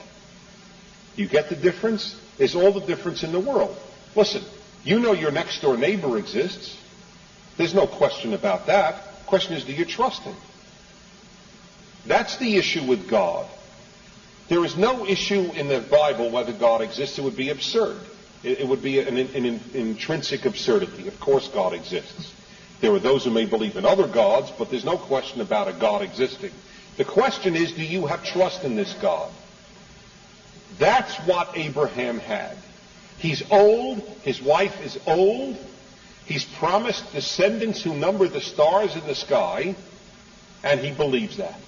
You get the difference? It's all the difference in the world. Listen, you know your next door neighbor exists. There's no question about that. The question is, do you trust him? That's the issue with God. There is no issue in the Bible whether God exists. It would be absurd. It would be an intrinsic absurdity. Of course God exists. There are those who may believe in other gods, but there's no question about a God existing. The question is, do you have trust in this God? That's what Abraham had. He's old. His wife is old. He's promised descendants who number the stars in the sky, and he believes that.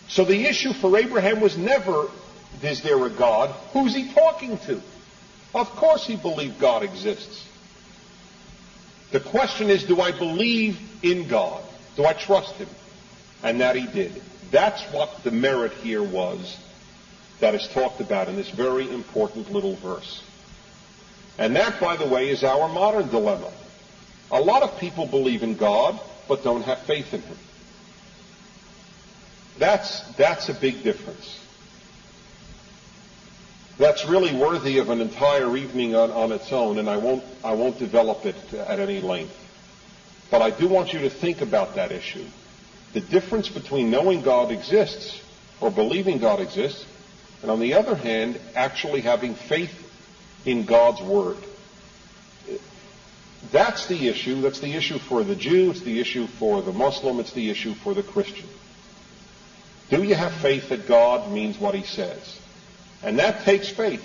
So the issue for Abraham was never, is there a God? Who's he talking to? Of course he believed God exists. The question is, do I believe in God? Do I trust him? And that he did. That's what the merit here was that is talked about in this very important little verse. And that, by the way, is our modern dilemma. A lot of people believe in God, but don't have faith in him. That's a big difference. That's really worthy of an entire evening on its own, and I won't develop it at any length. But I do want you to think about that issue. The difference between knowing God exists or believing God exists, and on the other hand, actually having faith in God's Word. That's the issue. That's the issue for the Jew. It's the issue for the Muslim. It's the issue for the Christian. Do you have faith that God means what he says? And that takes faith.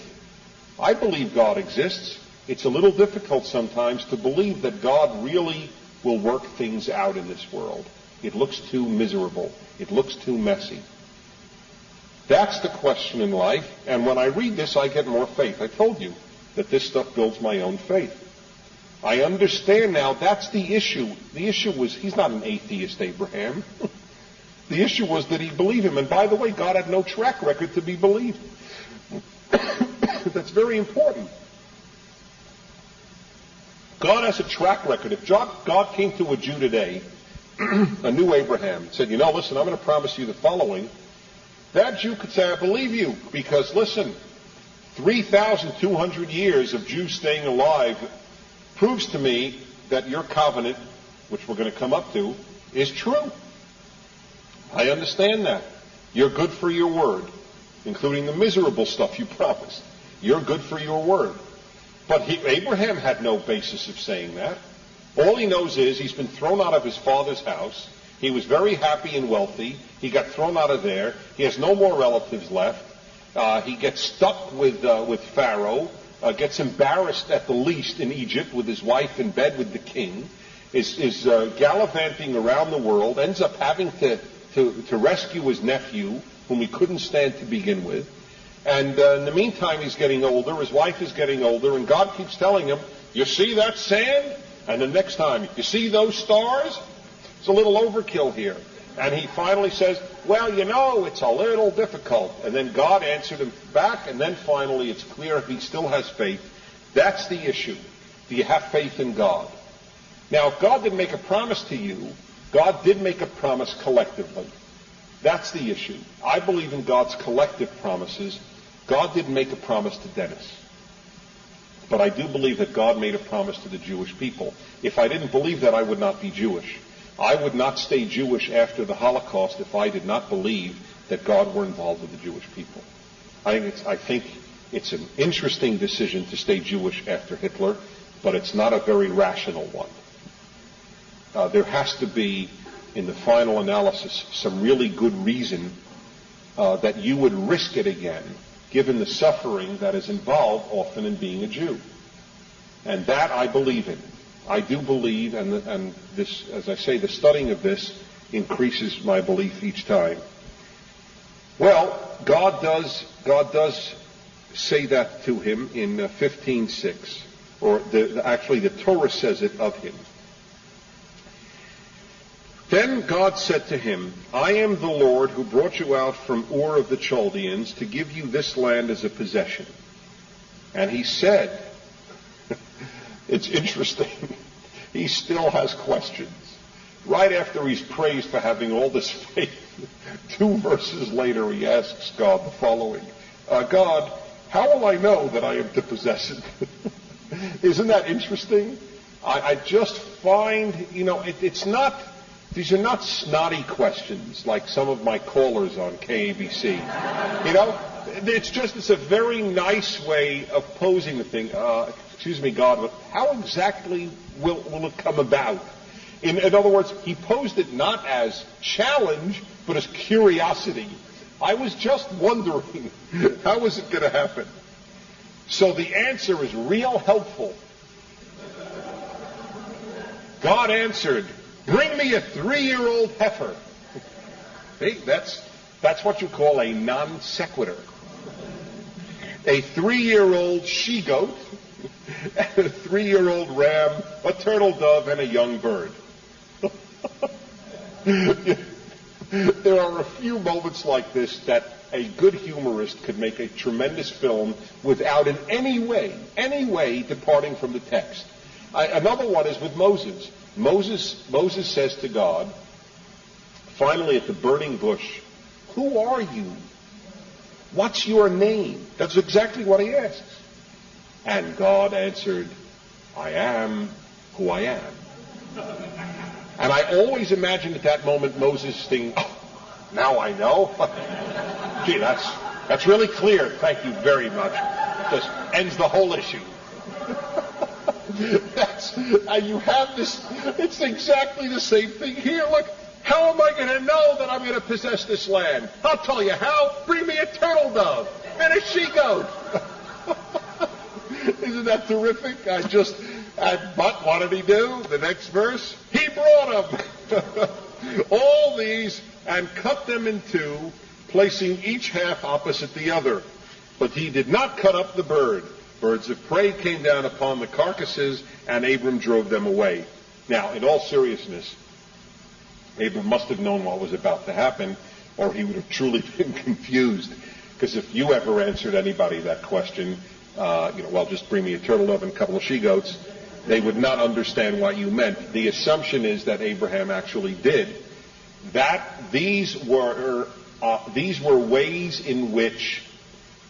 I believe God exists. It's a little difficult sometimes to believe that God really will work things out in this world. It looks too miserable. It looks too messy. That's the question in life. And when I read this, I get more faith. I told you that this stuff builds my own faith. I understand now that's the issue. The issue was he's not an atheist, Abraham. The issue was that he believed him. And by the way, God had no track record to be believed. That's very important. God has a track record. If God came to a Jew today, a new Abraham, said, listen, I'm going to promise you the following, that Jew could say, I believe you, because listen, 3,200 years of Jews staying alive proves to me that your covenant, which we're going to come up to, is true. I understand that. You're good for your word, including the miserable stuff you promised. You're good for your word. But Abraham had no basis of saying that. All he knows is he's been thrown out of his father's house. He was very happy and wealthy. He got thrown out of there. He has no more relatives left. He gets stuck with Pharaoh, gets embarrassed at the least in Egypt with his wife in bed with the king, is gallivanting around the world, ends up having to rescue his nephew, whom he couldn't stand to begin with. And in the meantime, he's getting older, his wife is getting older, and God keeps telling him, you see that sand? And the next time, you see those stars? It's a little overkill here. And he finally says, well, it's a little difficult. And then God answered him back, and then finally it's clear if he still has faith. That's the issue. Do you have faith in God? Now, if God didn't make a promise to you, God did make a promise collectively. That's the issue. I believe in God's collective promises. God didn't make a promise to Dennis. But I do believe that God made a promise to the Jewish people. If I didn't believe that, I would not be Jewish. I would not stay Jewish after the Holocaust if I did not believe that God were involved with the Jewish people. I think it's an interesting decision to stay Jewish after Hitler, but it's not a very rational one. There has to be, in the final analysis, some really good reason that you would risk it again, given the suffering that is involved often in being a Jew. And that I believe in. I do believe, and this, as I say, the studying of this increases my belief each time. Well, God does say that to him in 15:6, or actually the Torah says it of him. Then God said to him, I am the Lord who brought you out from Ur of the Chaldeans to give you this land as a possession. And he said, it's interesting, he still has questions. Right after he's praised for having all this faith, 2 verses later he asks God the following, God, how will I know that I am to possess it? Isn't that interesting? I just find, these are not snotty questions like some of my callers on KABC. It's a very nice way of posing the thing. Excuse me, God, but how exactly will it come about? In other words, he posed it not as challenge, but as curiosity. I was just wondering, how is it going to happen? So the answer is real helpful. God answered, bring me a 3-year-old heifer. Hey, that's what you call a non sequitur. A 3-year-old she-goat, and a 3-year-old ram, a turtle dove, and a young bird. There are a few moments like this that a good humorist could make a tremendous film without in any way departing from the text. Another one is with Moses. Moses says to God, finally at the burning bush, who are you? What's your name? That's exactly what he asks. And God answered, I am who I am. And I always imagine at that moment Moses thinking, oh, now I know. Gee, that's really clear. Thank you very much. Just ends the whole issue. And you have this, it's exactly the same thing here. Look, how am I going to know that I'm going to possess this land? I'll tell you how. Bring me a turtle dove and a she-goat. Isn't that terrific? But what did he do? The next verse, he brought them. All these and cut them in 2, placing each half opposite the other. But he did not cut up the bird. Birds of prey came down upon the carcasses, and Abram drove them away. Now, in all seriousness, Abram must have known what was about to happen, or he would have truly been confused. Because if you ever answered anybody that question, well, just bring me a turtle dove and a couple of she-goats, they would not understand what you meant. The assumption is that Abraham actually did. That these were ways in which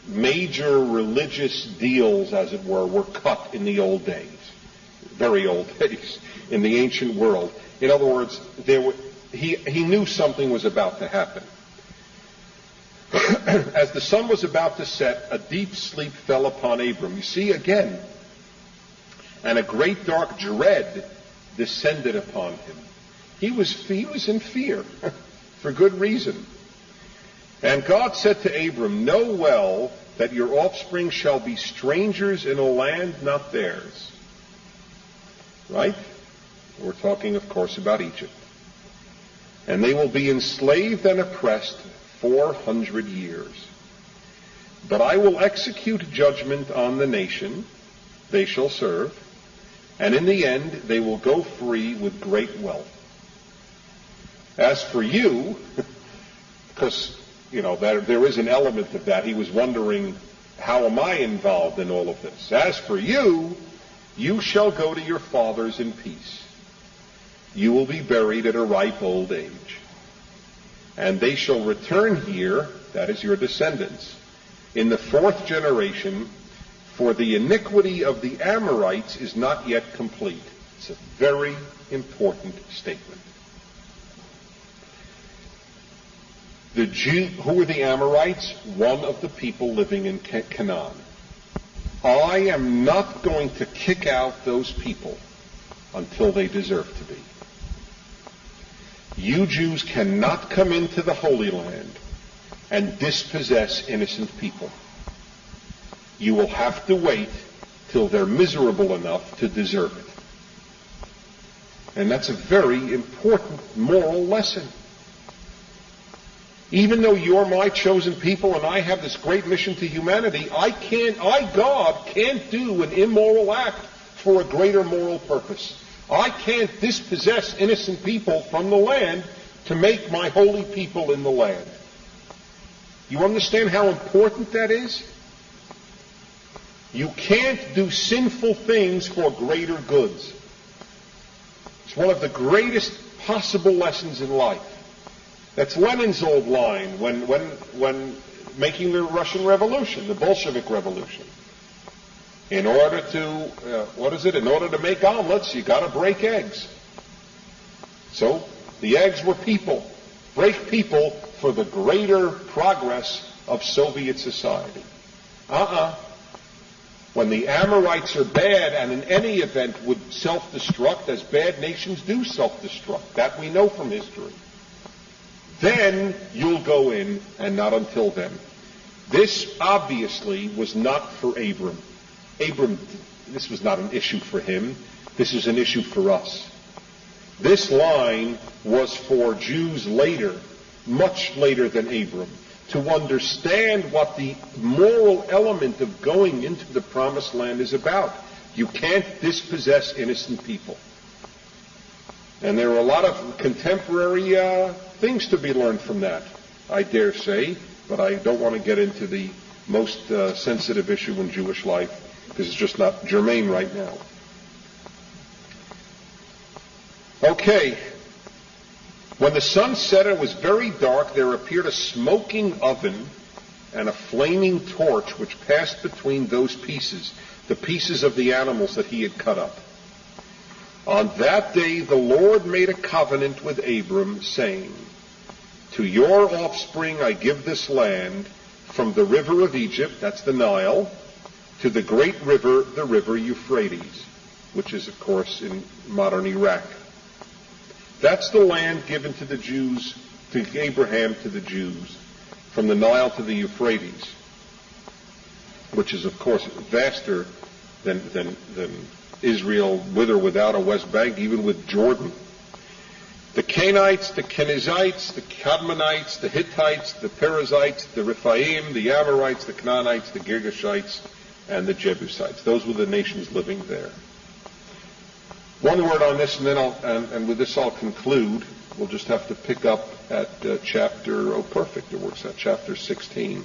major religious deals, as it were cut in the old days, very old days, in the ancient world. In other words, he knew something was about to happen. As the sun was about to set, a deep sleep fell upon Abram. You see, again, and a great dark dread descended upon him. He was in fear, for good reason. And God said to Abram, know well that your offspring shall be strangers in a land not theirs. Right? We're talking, of course, about Egypt. And they will be enslaved and oppressed 400 years. But I will execute judgment on the nation they shall serve, and in the end they will go free with great wealth. As for you, because there is an element of that. He was wondering, how am I involved in all of this? As for you, you shall go to your fathers in peace. You will be buried at a ripe old age. And they shall return here, that is your descendants, in the 4th generation, for the iniquity of the Amorites is not yet complete. It's a very important statement. Who are the Amorites? One of the people living in Canaan. I am not going to kick out those people until they deserve to be. You Jews cannot come into the Holy Land and dispossess innocent people. You will have to wait till they're miserable enough to deserve it. And that's a very important moral lesson. Even though you're my chosen people and I have this great mission to humanity, God, can't do an immoral act for a greater moral purpose. I can't dispossess innocent people from the land to make my holy people in the land. You understand how important that is? You can't do sinful things for greater goods. It's one of the greatest possible lessons in life. That's Lenin's old line when making the Russian Revolution, the Bolshevik Revolution. In order to, in order to make omelets, you got to break eggs. So the eggs were people. Break people for the greater progress of Soviet society. When the Amorites are bad and in any event would self-destruct, as bad nations do self-destruct, that we know from history, then you'll go in, and not until then. This obviously was not for Abram. This was not an issue for him. This is an issue for us. This line was for Jews later, much later than Abram, to understand what the moral element of going into the promised land is about. You can't dispossess innocent people. And there are a lot of contemporary things to be learned from that, I dare say, but I don't want to get into the most sensitive issue in Jewish life, because it's just not germane right now. Okay. When the sun set and it was very dark, there appeared a smoking oven and a flaming torch which passed between those pieces, the pieces of the animals that he had cut up. On that day the Lord made a covenant with Abram, saying, to your offspring I give this land, from the river of Egypt, that's the Nile, to the great river, the river Euphrates, which is, of course, in modern Iraq. That's the land given to the Jews, to Abraham, to the Jews, from the Nile to the Euphrates, which is, of course, vaster than Israel, with or without a West Bank, even with Jordan. The Canaanites, the Kenizzites, the Kadmonites, the Hittites, the Perizzites, the Rephaim, the Amorites, the Canaanites, the Girgashites, and the Jebusites. Those were the nations living there. One word on this, and then and with this I'll conclude. We'll just have to pick up at chapter 16.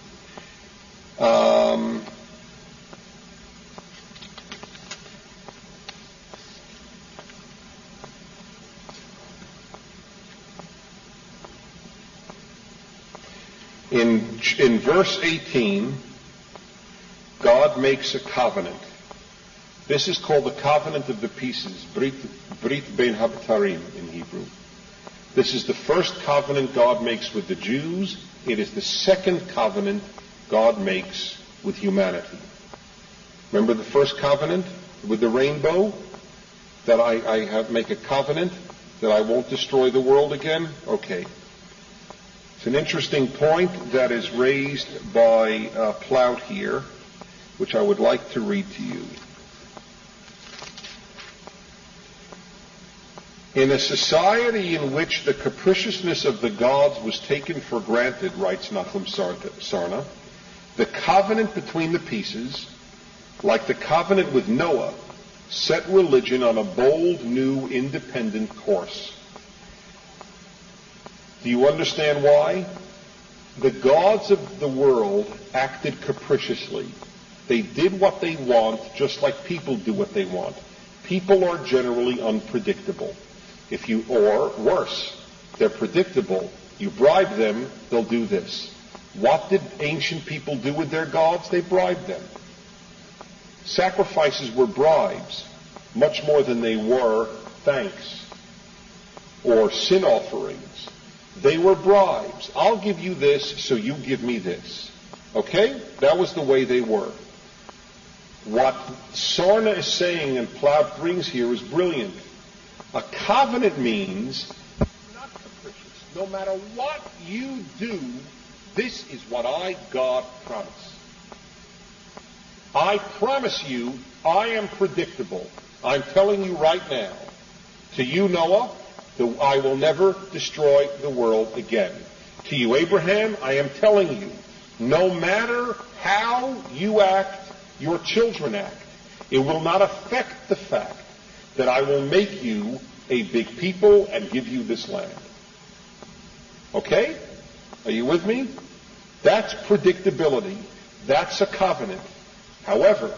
In verse 18, God makes a covenant. This is called the covenant of the pieces, Brit Ben Habtarim in Hebrew. This is the first covenant God makes with the Jews. It is the second covenant God makes with humanity. Remember the first covenant with the rainbow? That I make a covenant that I won't destroy the world again? Okay. It's an interesting point that is raised by Plout here, which I would like to read to you. In a society in which the capriciousness of the gods was taken for granted, writes Nachum Sarna, the covenant between the pieces, like the covenant with Noah, set religion on a bold, new, independent course. Do you understand why? The gods of the world acted capriciously. They did what they want, just like people do what they want. People are generally unpredictable. Or worse, they're predictable. You bribe them, they'll do this. What did ancient people do with their gods? They bribed them. Sacrifices were bribes, much more than they were thanks or sin offerings. They were bribes. I'll give you this, so you give me this. Okay? That was the way they were. What Sarna is saying and Plout brings here is brilliant. A covenant means not capricious. No matter what you do, this is what I, God, promise. I promise you, I am predictable. I'm telling you right now. To you, Noah, I will never destroy the world again. To you, Abraham, I am telling you, no matter how you act, your children act, it will not affect the fact that I will make you a big people and give you this land. Okay? Are you with me? That's predictability. That's a covenant. However,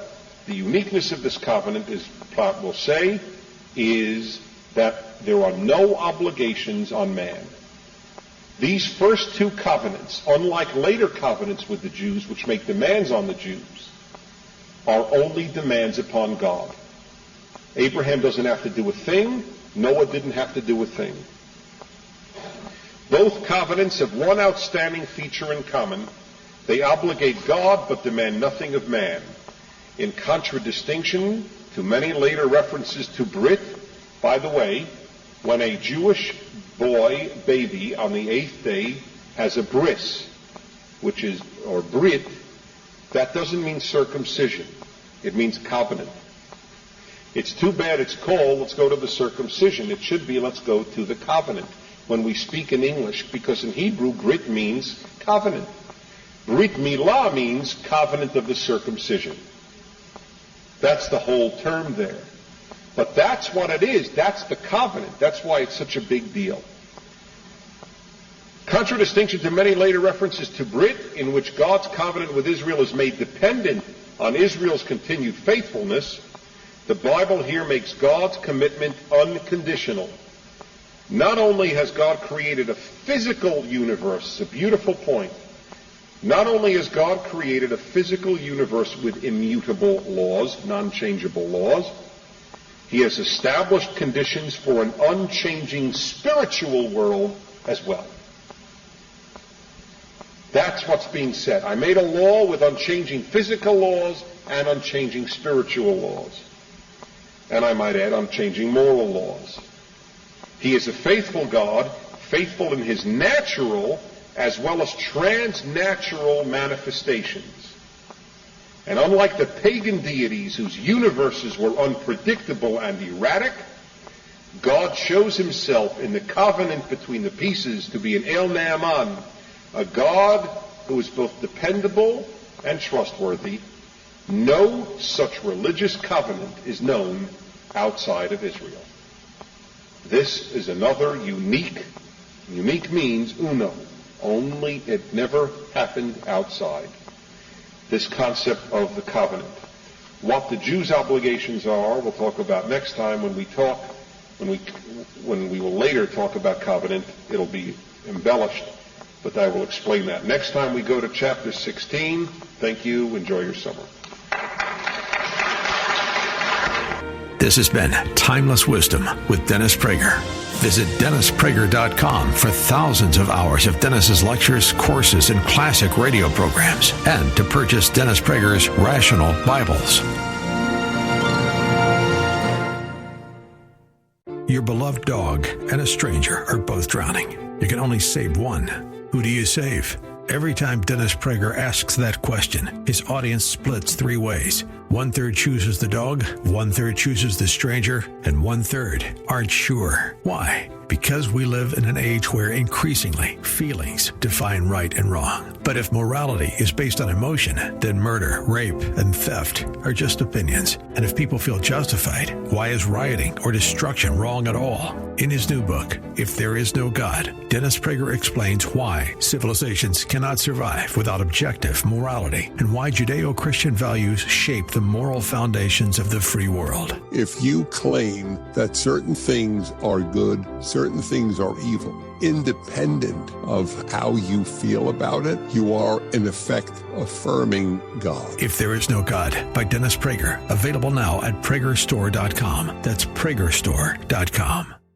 the uniqueness of this covenant, is Platt will say, is that there are no obligations on man. These first two covenants, unlike later covenants with the Jews, which make demands on the Jews, are only demands upon God. Abraham doesn't have to do a thing. Noah didn't have to do a thing. Both covenants have one outstanding feature in common. They obligate God but demand nothing of man. In contradistinction to many later references to Brit, by the way, when a Jewish boy, baby, on the 8th day has a bris, or Brit, that doesn't mean circumcision. It means covenant. It's too bad it's called, let's go to the circumcision. It should be, let's go to the covenant when we speak in English, because in Hebrew, Brit means covenant. Brit Milah means covenant of the circumcision. That's the whole term there. But that's what it is. That's the covenant. That's why it's such a big deal. Contradistinction to many later references to Brit, in which God's covenant with Israel is made dependent on Israel's continued faithfulness, the Bible here makes God's commitment unconditional. Not only has God created a physical universe, it's a beautiful point. Not only has God created a physical universe with immutable laws, non-changeable laws, he has established conditions for an unchanging spiritual world as well. That's what's being said. I made a law with unchanging physical laws and unchanging spiritual laws. And I might add, unchanging moral laws. He is a faithful God, faithful in his natural as well as transnatural manifestations. And unlike the pagan deities whose universes were unpredictable and erratic, God shows himself in the covenant between the pieces to be an El Naaman, a God who is both dependable and trustworthy. No such religious covenant is known outside of Israel. This is another unique means uno. Only it never happened outside. This concept of the covenant. What the Jews' obligations are, we'll talk about next time when we will later talk about covenant. It'll be embellished, but I will explain that. Next time we go to chapter 16. Thank you. Enjoy your summer. This has been Timeless Wisdom with Dennis Prager. Visit DennisPrager.com for thousands of hours of Dennis's lectures, courses, and classic radio programs, and to purchase Dennis Prager's Rational Bibles. Your beloved dog and a stranger are both drowning. You can only save one. Who do you save? Every time Dennis Prager asks that question, his audience splits three ways. 1/3 chooses the dog, 1/3 chooses the stranger, and 1/3 aren't sure. Why? Because we live in an age where increasingly feelings define right and wrong. But if morality is based on emotion, then murder, rape, and theft are just opinions. And if people feel justified, why is rioting or destruction wrong at all? In his new book, If There Is No God, Dennis Prager explains why civilizations cannot survive without objective morality and why Judeo-Christian values shape the moral foundations of the free world. If you claim that certain things are good, certain things are evil, independent of how you feel about it, you are, in effect, affirming God. If There Is No God by Dennis Prager. Available now at PragerStore.com. That's PragerStore.com.